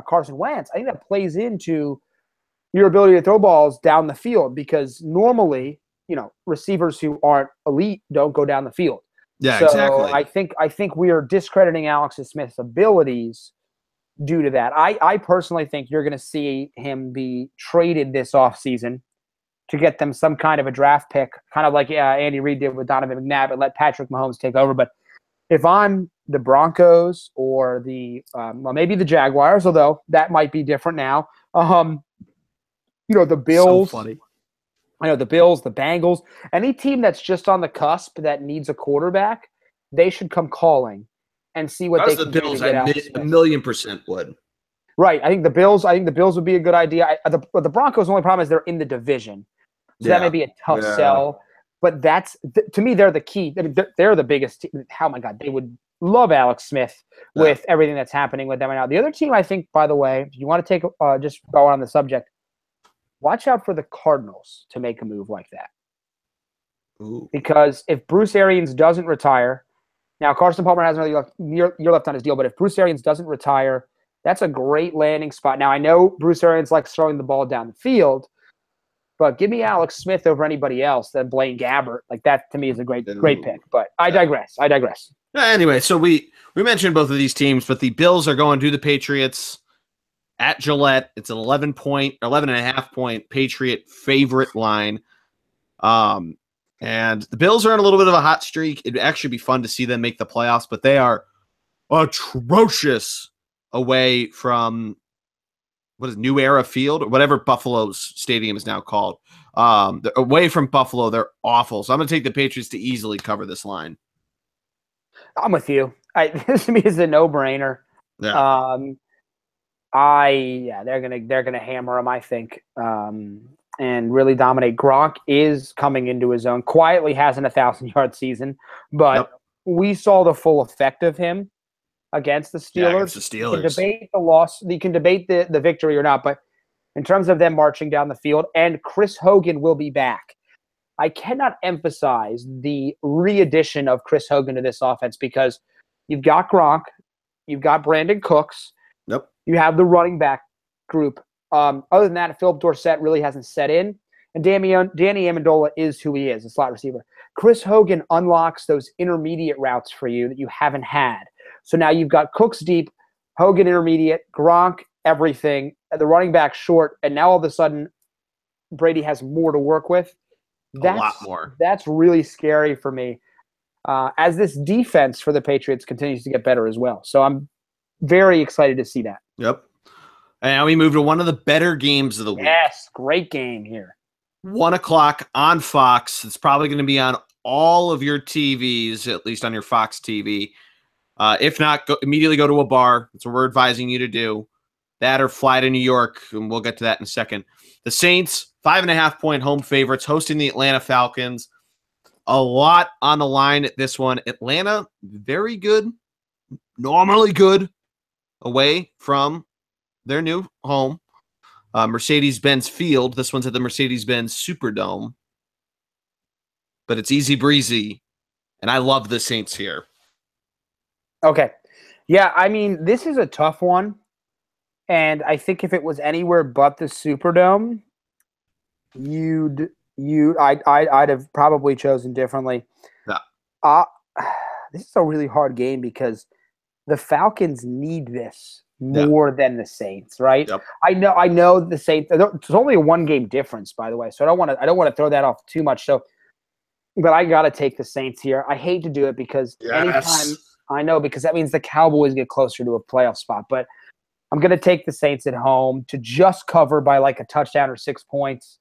Carson Wentz. I think that plays into your ability to throw balls down the field because normally, receivers who aren't elite don't go down the field. Yeah, so exactly. I think we are discrediting Alex Smith's abilities due to that. I personally think you're going to see him be traded this offseason to get them some kind of a draft pick, kind of like Andy Reid did with Donovan McNabb and let Patrick Mahomes take over. But if I'm the Broncos or maybe the Jaguars, although that might be different now. The Bills. So funny. I know the Bills, the Bengals, any team that's just on the cusp that needs a quarterback, they should come calling and see what they can do to get out. A million% would. Right. I think the Bills would be a good idea. The Broncos' only problem is they're in the division. So that may be a tough sell. But to me, they're the key. They're the biggest team. Oh, my God. They would love Alex Smith with everything that's happening with them right now. The other team, I think, by the way, if you want to take just go on the subject, watch out for the Cardinals to make a move like that. Ooh. Because if Bruce Arians doesn't retire, now Carson Palmer has another year left on his deal, but if Bruce Arians doesn't retire, that's a great landing spot. Now, I know Bruce Arians likes throwing the ball down the field, but give me Alex Smith over anybody else than Blaine Gabbert. Like that, to me, is a great pick. But I digress. Anyway, so we mentioned both of these teams, but the Bills are going to the Patriots at Gillette. It's an 11.5 point Patriot favorite line. And the Bills are on a little bit of a hot streak. It'd actually be fun to see them make the playoffs, but they are atrocious away from New Era Field or whatever Buffalo's stadium is now called. Away from Buffalo, they're awful. So I'm going to take the Patriots to easily cover this line. I'm with you. This to me is a no-brainer. Yeah. They're gonna hammer them, I think, and really dominate. Gronk is coming into his own. Quietly has an 1,000-yard season, but we saw the full effect of him against the Steelers. Yeah, against the Steelers. You can debate the loss. You can debate the victory or not, but in terms of them marching down the field, and Chris Hogan will be back. I cannot emphasize the re-addition of Chris Hogan to this offense because you've got Gronk, you've got Brandon Cooks. Yep. You have the running back group. Other than that, Philip Dorsett really hasn't set in. And Danny Amendola is who he is, a slot receiver. Chris Hogan unlocks those intermediate routes for you that you haven't had. So now you've got Cooks deep, Hogan intermediate, Gronk, everything, the running back short, and now all of a sudden Brady has more to work with. A lot more. That's really scary for me as this defense for the Patriots continues to get better as well. So I'm very excited to see that. Yep. And now we move to one of the better games of the week. Yes, great game here. 1 o'clock on Fox. It's probably going to be on all of your TVs, at least on your Fox TV. If not, immediately go to a bar. That's what we're advising you to do. That or fly to New York, and we'll get to that in a second. The Saints, 5.5 point home favorites, hosting the Atlanta Falcons. A lot on the line at this one. Atlanta, very good. Normally good. away from their new home, Mercedes-Benz Field. This one's at the Mercedes-Benz Superdome, but it's easy breezy, and I love the Saints here. Okay. Yeah, I mean, this is a tough one, and I think if it was anywhere but the Superdome, I'd have probably chosen differently. Yeah. This is a really hard game because the Falcons need this more than the Saints, right? Yep. I know the Saints. It's only a 1-game difference, by the way, so I don't want to throw that off too much. So, but I got to take the Saints here. I hate to do it because anytime I know because that means the Cowboys get closer to a playoff spot, but I'm going to take the Saints at home to just cover by like a touchdown or 6 points.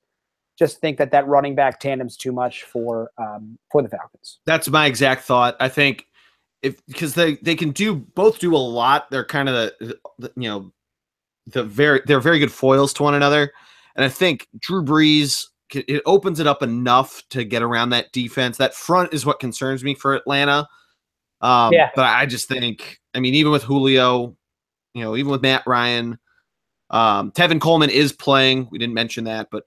Just think that running back tandem's too much for the Falcons. That's my exact thought. I think because they can do a lot. They're kind of they're very good foils to one another, and I think Drew Brees it opens it up enough to get around that defense. That front is what concerns me for Atlanta. But I just think, I mean, even with Julio, even with Matt Ryan, Tevin Coleman is playing. We didn't mention that, but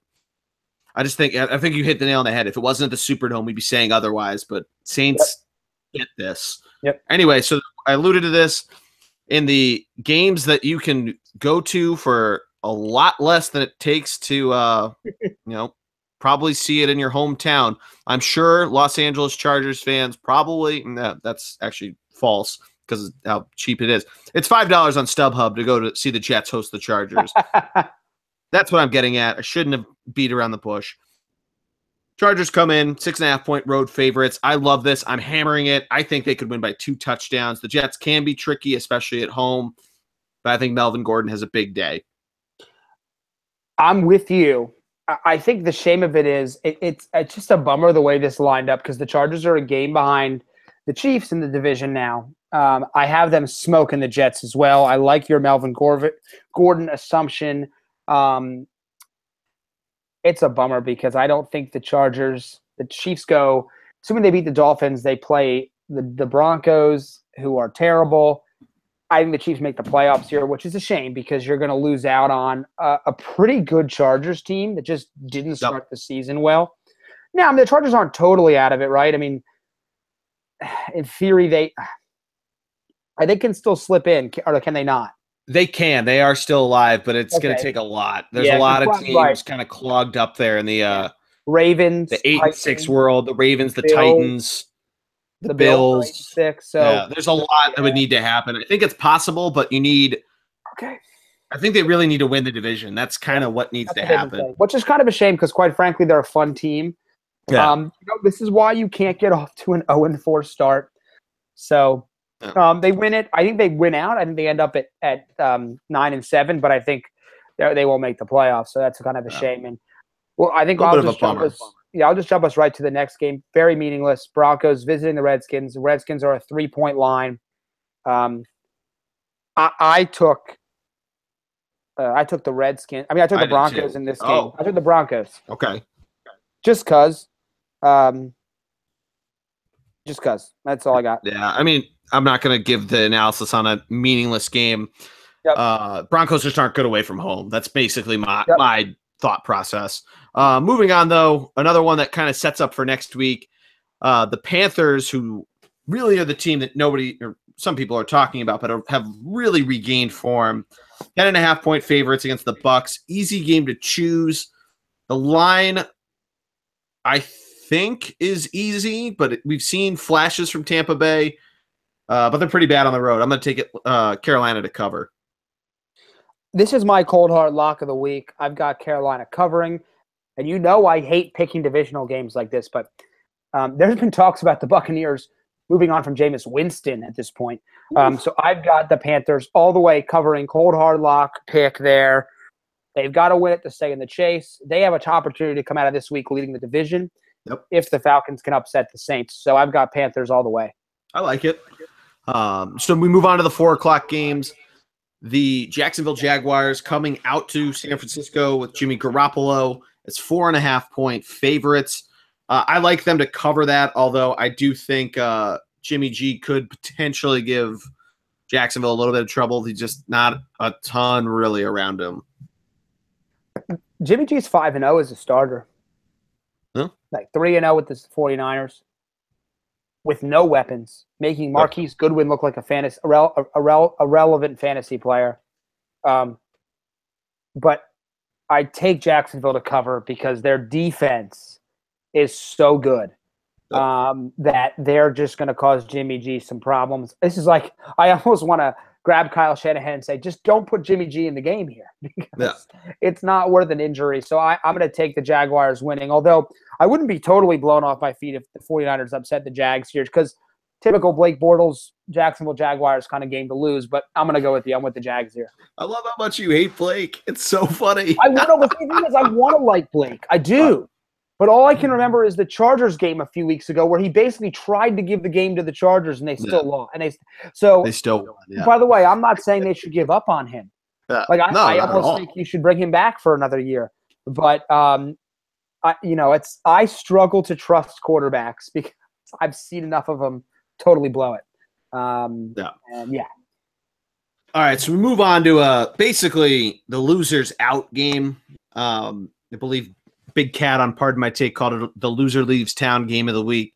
I think you hit the nail on the head. If it wasn't at the Superdome, we'd be saying otherwise. But Saints get this. Yep. Anyway, so I alluded to this in the games that you can go to for a lot less than it takes to, probably see it in your hometown. I'm sure Los Angeles Chargers fans probably that's actually false because of how cheap it is. It's $5 on StubHub to go to see the Jets host the Chargers. That's what I'm getting at. I shouldn't have beat around the bush. Chargers come in 6.5-point road favorites. I love this. I'm hammering it. I think they could win by 2 touchdowns. The Jets can be tricky, especially at home, but I think Melvin Gordon has a big day. I'm with you. I think the shame of it is it's just a bummer the way this lined up because the Chargers are a game behind the Chiefs in the division now. I have them smoking the Jets as well. I like your Melvin Gordon assumption. It's a bummer because I don't think the Chiefs go, assuming they beat the Dolphins, they play the Broncos, who are terrible. I think the Chiefs make the playoffs here, which is a shame because you're going to lose out on a pretty good Chargers team that just didn't start the season well. Now, I mean, the Chargers aren't totally out of it, right? I mean, in theory, they can still slip in, or can they not? They can. They are still alive, but it's going to take a lot. There's a lot of teams kind of clogged up there in the Ravens, the 8-6 world, the Ravens, the Bills, Titans, the Bills. 6. So there's a lot that would need to happen. I think it's possible, but you need I think they really need to win the division. That's kind of what needs to happen. Which is kind of a shame because, quite frankly, they're a fun team. Yeah. This is why you can't get off to an 0-4 start. So they win it. I think they win out. I think they end up at 9-7, but I think they won't make the playoffs. So that's kind of a shame. And well, I think I'll just jump us right to the next game. Very meaningless. Broncos visiting the Redskins. The Redskins are a 3-point line. I took the Redskins. I mean, I took the Broncos in this game. I took the Broncos. Okay. Just cause. That's all I got. Yeah, I mean, I'm not going to give the analysis on a meaningless game. Yep. Broncos just aren't good away from home. That's basically my thought process. Moving on, though, another one that kind of sets up for next week. The Panthers, who really are the team that nobody or some people are talking about, but have really regained form. 10.5-point favorites against the Bucs. Easy game to choose. The line, I think, is easy, but we've seen flashes from Tampa Bay, but they're pretty bad on the road. I'm going to take it Carolina to cover. This is my cold hard lock of the week. I've got Carolina covering, and I hate picking divisional games like this, but there's been talks about the Buccaneers moving on from Jameis Winston at this point. So I've got the Panthers all the way covering, cold hard lock pick there. They've got to win it to stay in the chase. They have a top opportunity to come out of this week leading the division if the Falcons can upset the Saints. So I've got Panthers all the way. I like it. So we move on to the 4:00 games. The Jacksonville Jaguars coming out to San Francisco with Jimmy Garoppolo as 4.5-point favorites. I like them to cover that, although I do think Jimmy G could potentially give Jacksonville a little bit of trouble. He's just not a ton really around him. Jimmy G's 5-0 as a starter. Huh? Like 3-0 with the 49ers. With no weapons, making Marquise Goodwin look like a relevant fantasy player. But I take Jacksonville to cover because their defense is so good that they're just going to cause Jimmy G some problems. This is like, I almost want to grab Kyle Shanahan and say, just don't put Jimmy G in the game here because it's not worth an injury. So I'm going to take the Jaguars winning, although I wouldn't be totally blown off my feet if the 49ers upset the Jags here because typical Blake Bortles, Jacksonville Jaguars kind of game to lose, but I'm going to go with you. I'm with the Jags here. I love how much you hate Blake. It's so funny. I want to like Blake. I do. But all I can remember is the Chargers game a few weeks ago where he basically tried to give the game to the Chargers and they still lost. And they still won. Yeah. By the way, I'm not saying they should give up on him. Yeah. Like I almost think you should bring him back for another year. But I struggle to trust quarterbacks because I've seen enough of them totally blow it. And All right, so we move on to basically the losers out game. I believe Big Cat on Pardon My Take called it the loser leaves town game of the week.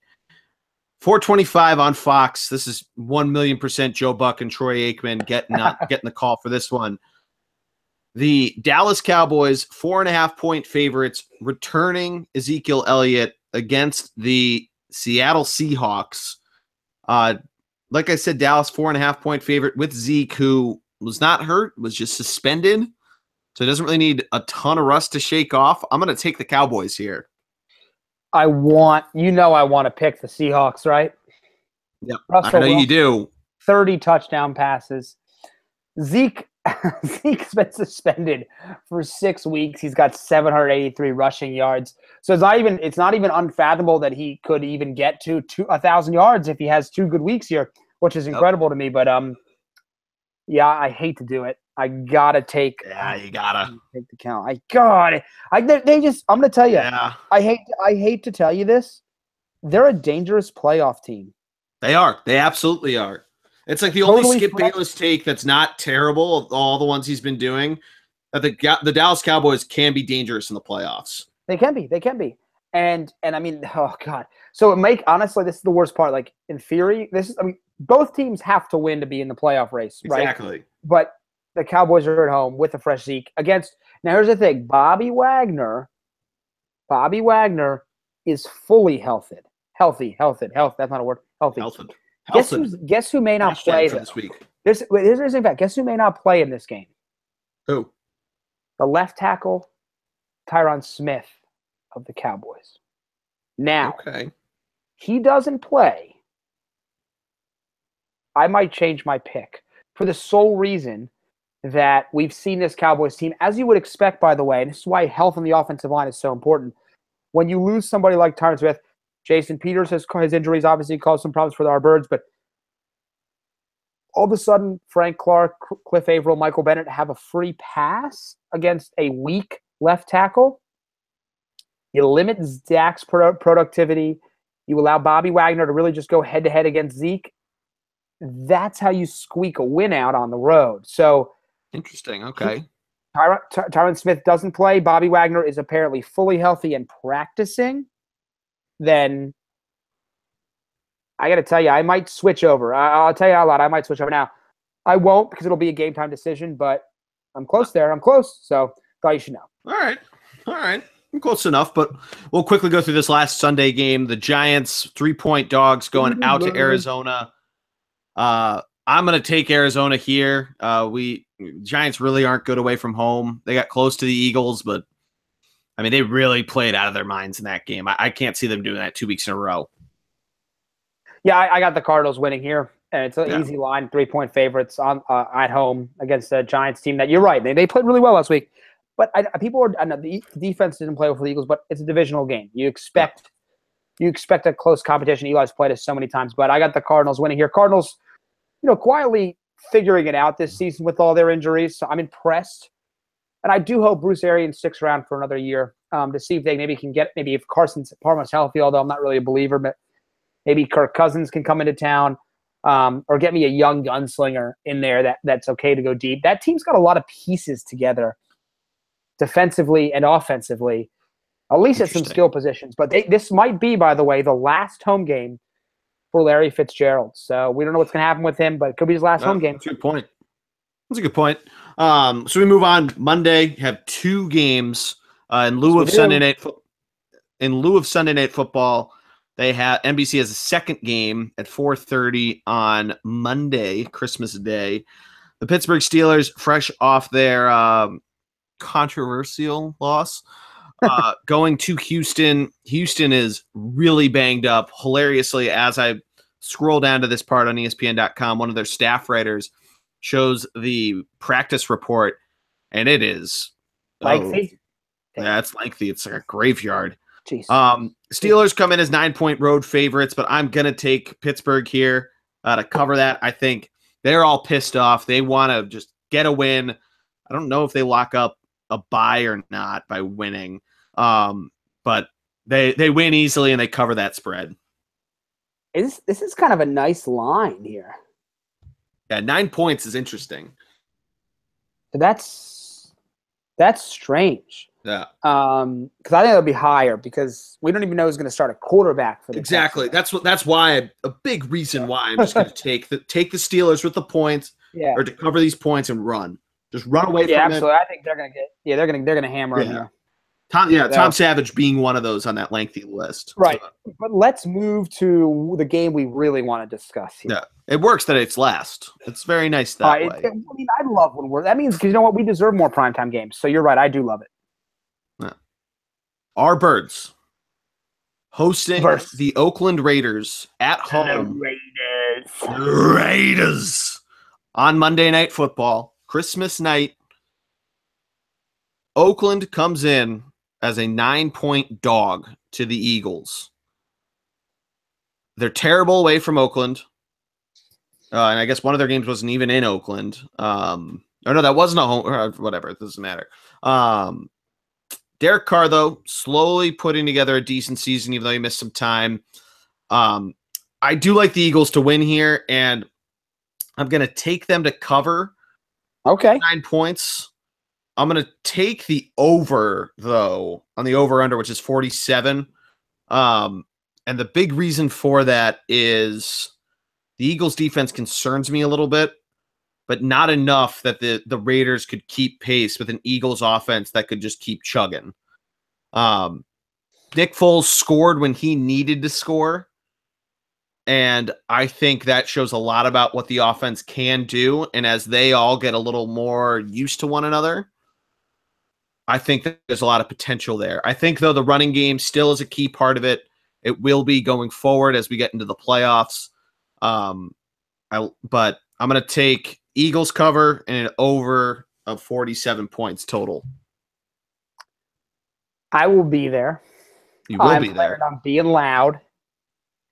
425 on Fox. This is 1,000,000% Joe Buck and Troy Aikman getting the call for this one. The Dallas Cowboys, 4.5-point favorites, returning Ezekiel Elliott against the Seattle Seahawks. Like I said, Dallas 4.5-point favorite with Zeke, who was not hurt, was just suspended. So he doesn't really need a ton of rust to shake off. I'm going to take the Cowboys here. I want to pick the Seahawks, right? Yep. I know you do. 30 touchdown passes. Zeke's been suspended for 6 weeks. He's got 783 rushing yards. So it's not even unfathomable that he could even get to 1,000 yards if he has 2 good weeks here, which is incredible to me. But I hate to do it. I gotta take. Yeah, you gotta take the count. I got it. I'm gonna tell you. Yeah. I hate to tell you this. They're a dangerous playoff team. They are. They absolutely are. It's like the only Skip Bayless take that's not terrible of all the ones he's been doing. That the Dallas Cowboys can be dangerous in the playoffs. They can be. And I mean, oh God. So honestly, this is the worst part. Like in theory, both teams have to win to be in the playoff race, right? Exactly. But the Cowboys are at home with a fresh Zeke against. Now here's the thing: Bobby Wagner is fully healthy. Health. That's not a word. Healthy. Guess who may not play this week? Here's the fact. Guess who may not play in this game? Who? The left tackle, Tyron Smith of the Cowboys. Now, he doesn't play. I might change my pick for the sole reason that we've seen this Cowboys team, as you would expect, by the way, and this is why health on the offensive line is so important. When you lose somebody like Tyron Smith, Jason Peters his injuries obviously caused some problems for our Birds, but all of a sudden, Frank Clark, Cliff Averill, Michael Bennett have a free pass against a weak left tackle. You limit Dak's productivity. You allow Bobby Wagner to really just go head-to-head against Zeke. That's how you squeak a win out on the road. So interesting. Okay. Tyron Smith doesn't play. Bobby Wagner is apparently fully healthy and practicing. Then I got to tell you, I might switch over. I'll tell you out loud, I might switch over. Now, I won't because it'll be a game time decision, but I'm close there. I'm close. So thought you should know. All right. I'm close enough, but we'll quickly go through this last Sunday game. The Giants, 3-point dogs going out to Arizona. I'm going to take Arizona here. Giants really aren't good away from home. They got close to the Eagles, but I mean, they really played out of their minds in that game. I can't see them doing that 2 weeks in a row. Yeah, I got the Cardinals winning here, and it's an easy line, 3-point favorites on at home against the Giants team. That you're right, they played really well last week, but I know the defense didn't play well for the Eagles, but it's a divisional game. You expect a close competition. Eli's played us so many times, but I got the Cardinals winning here. Cardinals, quietly figuring it out this season with all their injuries. So I'm impressed. And I do hope Bruce Arians sticks around for another year to see if they maybe can get, maybe if Carson Palmer's healthy, although I'm not really a believer, but maybe Kirk Cousins can come into town. or get me a young gunslinger in there that's okay to go deep. That team's got a lot of pieces together, defensively and offensively, at least at some skill positions. But this might be, by the way, the last home game for Larry Fitzgerald. So we don't know what's going to happen with him, but it could be his last home game. That's a good point. That's a good point. So we move on. Monday, have 2 games in lieu of Sunday night. In lieu of Sunday Night Football, they have NBC has a second game at 4:30 on Monday, Christmas Day. The Pittsburgh Steelers, fresh off their controversial loss, going to Houston. Houston is really banged up. Hilariously, as I scroll down to this part on ESPN.com, one of their staff writers shows the practice report, and it is lengthy. Yeah, it's lengthy. It's like a graveyard. Jeez. Steelers come in as 9-point road favorites, but I'm going to take Pittsburgh here to cover that. I think they're all pissed off. They want to just get a win. I don't know if they lock up a bye or not by winning, but they win easily and they cover that spread. This is kind of a nice line here. Yeah, 9 points is interesting. That's strange. Yeah. Because I think it'll be higher because we don't even know who's going to start a quarterback for the exactly. That's why a big reason why I'm just going to take the Steelers with the points, or to cover these points and run. Just run away from it. Yeah, absolutely. I think they're going to get. Yeah, they're going to hammer them here. Tom Savage being one of those on that lengthy list. Right. So, but let's move to the game we really want to discuss here. Yeah. It works that it's last. It's very nice that way. I love when that means, because you know what? We deserve more primetime games. So you're right. I do love it. Yeah. Our Birds hosting the Oakland Raiders at home. Raiders on Monday Night Football, Christmas night. Oakland comes in as a 9-point dog to the Eagles. They're terrible away from Oakland. And I guess one of their games wasn't even in Oakland. No, that wasn't a home. Or whatever, it doesn't matter. Derek Carr, though, slowly putting together a decent season, even though he missed some time. I do like the Eagles to win here, and I'm going to take them to cover. Okay. 9 points. I'm going to take the over, though, on the over-under, which is 47. And the big reason for that is the Eagles' defense concerns me a little bit, but not enough that the Raiders could keep pace with an Eagles offense that could just keep chugging. Nick Foles scored when he needed to score, and I think that shows a lot about what the offense can do. And as they all get a little more used to one another, I think that there's a lot of potential there. I think, though, the running game still is a key part of it. It will be going forward as we get into the playoffs. But I'm going to take Eagles cover and an over of 47 points total. I will be there. You will be there. I'm being loud.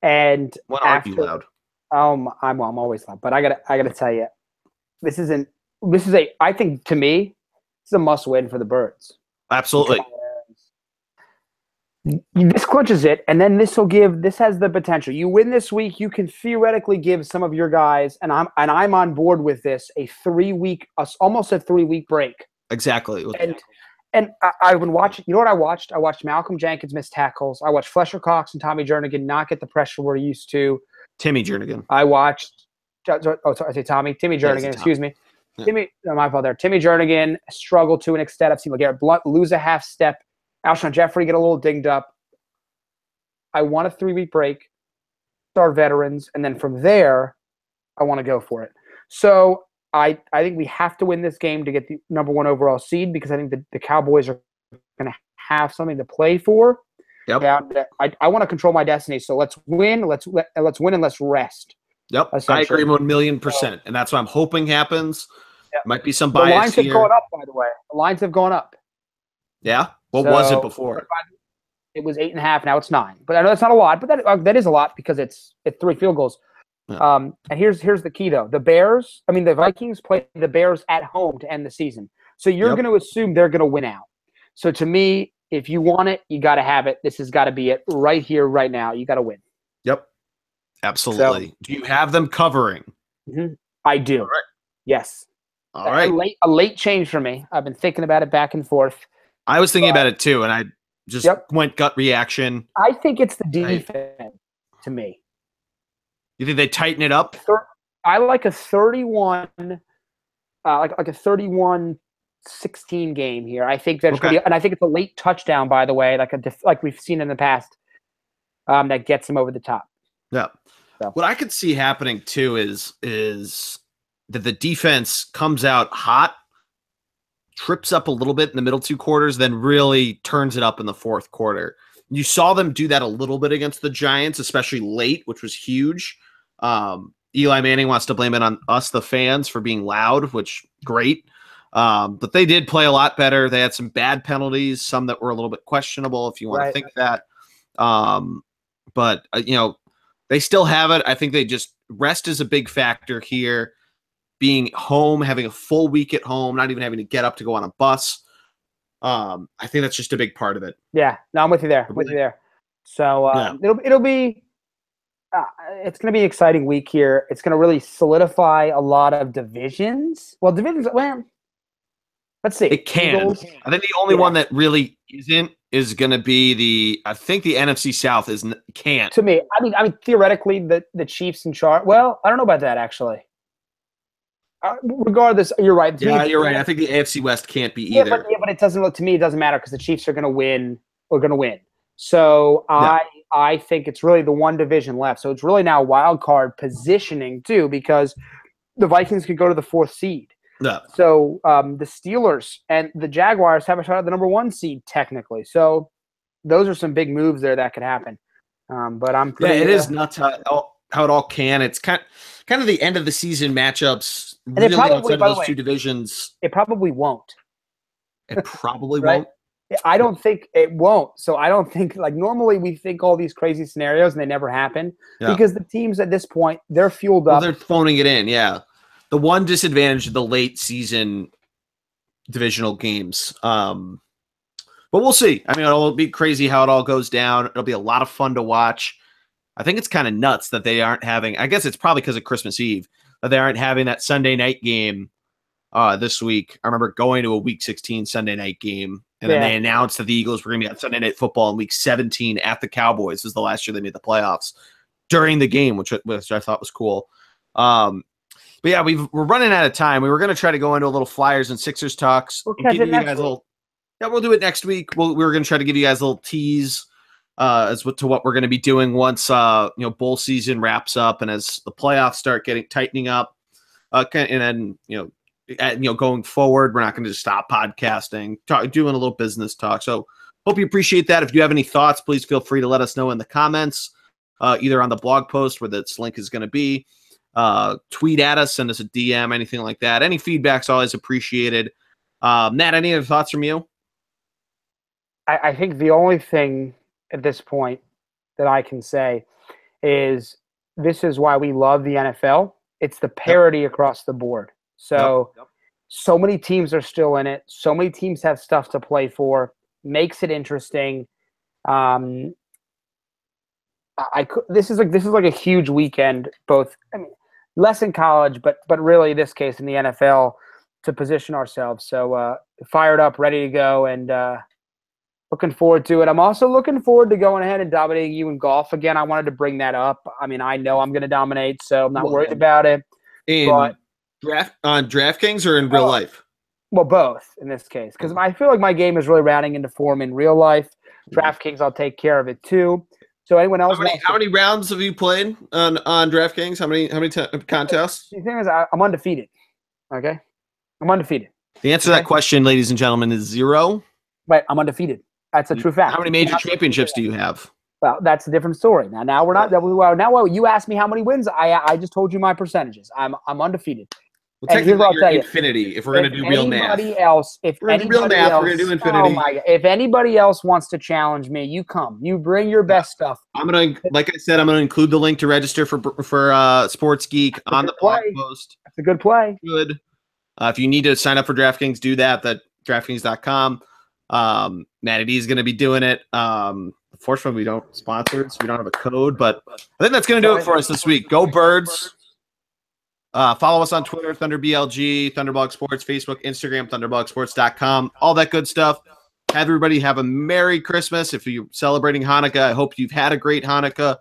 And when are you loud? I'm always loud. But I gotta tell you, I think, to me, it's a must win for the Birds. Absolutely. This clinches it, and then this has the potential. You win this week, you can theoretically give some of your guys, and I'm on board with this, almost a 3-week break. Exactly. And I've been watching. You know what I watched? I watched Malcolm Jenkins miss tackles. I watched Fletcher Cox and Tommy Jernigan not get the pressure we're used to. Timmy Jernigan. I watched. Sorry, I say Tommy. Timmy Jernigan. Excuse me. Yeah. My fault there. Timmy Jernigan struggled to an extent. I've seen LeGarrette Blount lose a half step. Alshon Jeffrey get a little dinged up. I want a 3-week break, start veterans, and then from there, I want to go for it. So I think we have to win this game to get the number 1 overall seed, because I think the Cowboys are going to have something to play for. Yep. I want to control my destiny. So let's win. Let's win and let's rest. Yep. I agree 1,000,000%, and that's what I'm hoping happens. Yep. Might be some bias here. The lines have gone up, by the way. The lines have gone up. Yeah. What was it before? It was 8.5. Now it's 9. But I know that's not a lot. But that is a lot because it's 3 field goals. Yeah. And here's the key, though. The Vikings play the Bears at home to end the season. So you're going to assume they're going to win out. So to me, if you want it, you got to have it. This has got to be it right here, right now. You got to win. Yep. Absolutely. So, Do you have them covering? I do. All right. Yes. All right. A late change for me. I've been thinking about it back and forth. I was thinking about it too, and I just went gut reaction. I think it's the defense to me. You think they tighten it up? I like a 31, like a 31-16 game here. I think that's going to be, and I think it's a late touchdown, by the way, like we've seen in the past, that gets them over the top. Yeah. So. What I could see happening too is that the defense comes out hot, trips up a little bit in the middle 2 quarters, then really turns it up in the 4th quarter. You saw them do that a little bit against the Giants, especially late, which was huge. Eli Manning wants to blame it on us, the fans, for being loud, which great. But they did play a lot better. They had some bad penalties, some that were a little bit questionable, if you want to think that. But they still have it. I think they just rest is a big factor here. Being home, having a full week at home, not even having to get up to go on a bus. I think that's just a big part of it. Yeah, no, I'm with you there. So it'll be it's going to be an exciting week here. It's going to really solidify a lot of divisions. Well, let's see. It can. Eagles. I think the only one that really isn't is going to be I think the NFC South can't. To me, I mean, theoretically, the Chiefs and Chargers. Well, I don't know about that actually. Regardless, you're right. Yeah, you're right. I think the AFC West can't be either. But it doesn't look to me. It doesn't matter because the Chiefs are going to win. We're going to win. So I think it's really the one division left. So it's really now wild card positioning too, because the Vikings could go to the 4th seed. Yeah. So the Steelers and the Jaguars have a shot at the number 1 seed technically. So those are some big moves there that could happen. But I'm pretty, it is nuts how it all can. It's kind of the end of the season matchups. And really outside of those 2 divisions. It probably won't. It probably right? won't. I don't think it won't. So I don't think, like, normally we think all these crazy scenarios and they never happen because the teams at this point, they're fueled up. They're phoning it in. Yeah. The one disadvantage of the late season divisional games. But we'll see. I mean, it'll be crazy how it all goes down. It'll be a lot of fun to watch. I think it's kind of nuts that they aren't having, I guess it's probably because of Christmas Eve, that they aren't having that Sunday night game this week. I remember going to a Week 16 Sunday night game, and then they announced that the Eagles were going to be on Sunday Night Football in Week 17 at the Cowboys. This was the last year they made the playoffs during the game, which I thought was cool. But yeah, we're running out of time. We were going to try to go into a little Flyers and Sixers talks. We'll give you guys we'll do it next week. We were going to try to give you guys a little tease as to what we're going to be doing once bowl season wraps up and as the playoffs start tightening up, and then going forward, we're not going to just stop podcasting, doing a little business talk. So hope you appreciate that. If you have any thoughts, please feel free to let us know in the comments, either on the blog post where this link is going to be, tweet at us, send us a DM, anything like that. Any feedback's always appreciated. Matt, any other thoughts from you? I think the only thing at this point that I can say is this is why we love the NFL. It's the parity across the board. So, so many teams are still in it. So many teams have stuff to play for. Makes it interesting. This is like a huge weekend. Both, less in college, but really in this case in the NFL to position ourselves. So fired up, ready to go, and looking forward to it. I'm also looking forward to going ahead and dominating you in golf again. I wanted to bring that up. I mean, I know I'm going to dominate, so I'm not worried about it. On DraftKings or in real life? Well, both in this case, because I feel like my game is really rounding into form in real life. DraftKings, I'll take care of it too. So anyone else? How many rounds have you played on DraftKings? How many contests? The thing is, I'm undefeated. Okay, I'm undefeated. The answer to that question, ladies and gentlemen, is 0. Right, I'm undefeated. That's a true fact. How many major championships do you have? Well, that's a different story. Now we're not. Now you asked me how many wins. I just told you my percentages. I'm undefeated. Well, technically, you're infinity. If we're going to do real math, if anybody else wants to challenge me, you come. You bring your best stuff. Like I said, I'm gonna include the link to register for Sports Geek on the blog post. That's a good play. Good. If you need to sign up for DraftKings, do that. That DraftKings.com. Matty D is going to be doing it. Unfortunately, we don't sponsor it, so we don't have a code, but I think that's going to do it for us this week. Go Birds. Follow us on Twitter, ThunderBLG, Thunderblog Sports, Facebook, Instagram, ThunderblogSports.com, all that good stuff. Have everybody have a Merry Christmas. If you're celebrating Hanukkah, I hope you've had a great Hanukkah.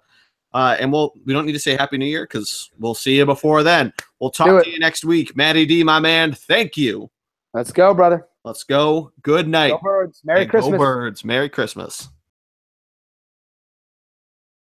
And we don't need to say Happy New Year because we'll see you before then. We'll talk to you next week. Matty D, my man, thank you. Let's go, brother. Let's go. Good night. Go Birds. Merry Christmas. Go Birds. Merry Christmas.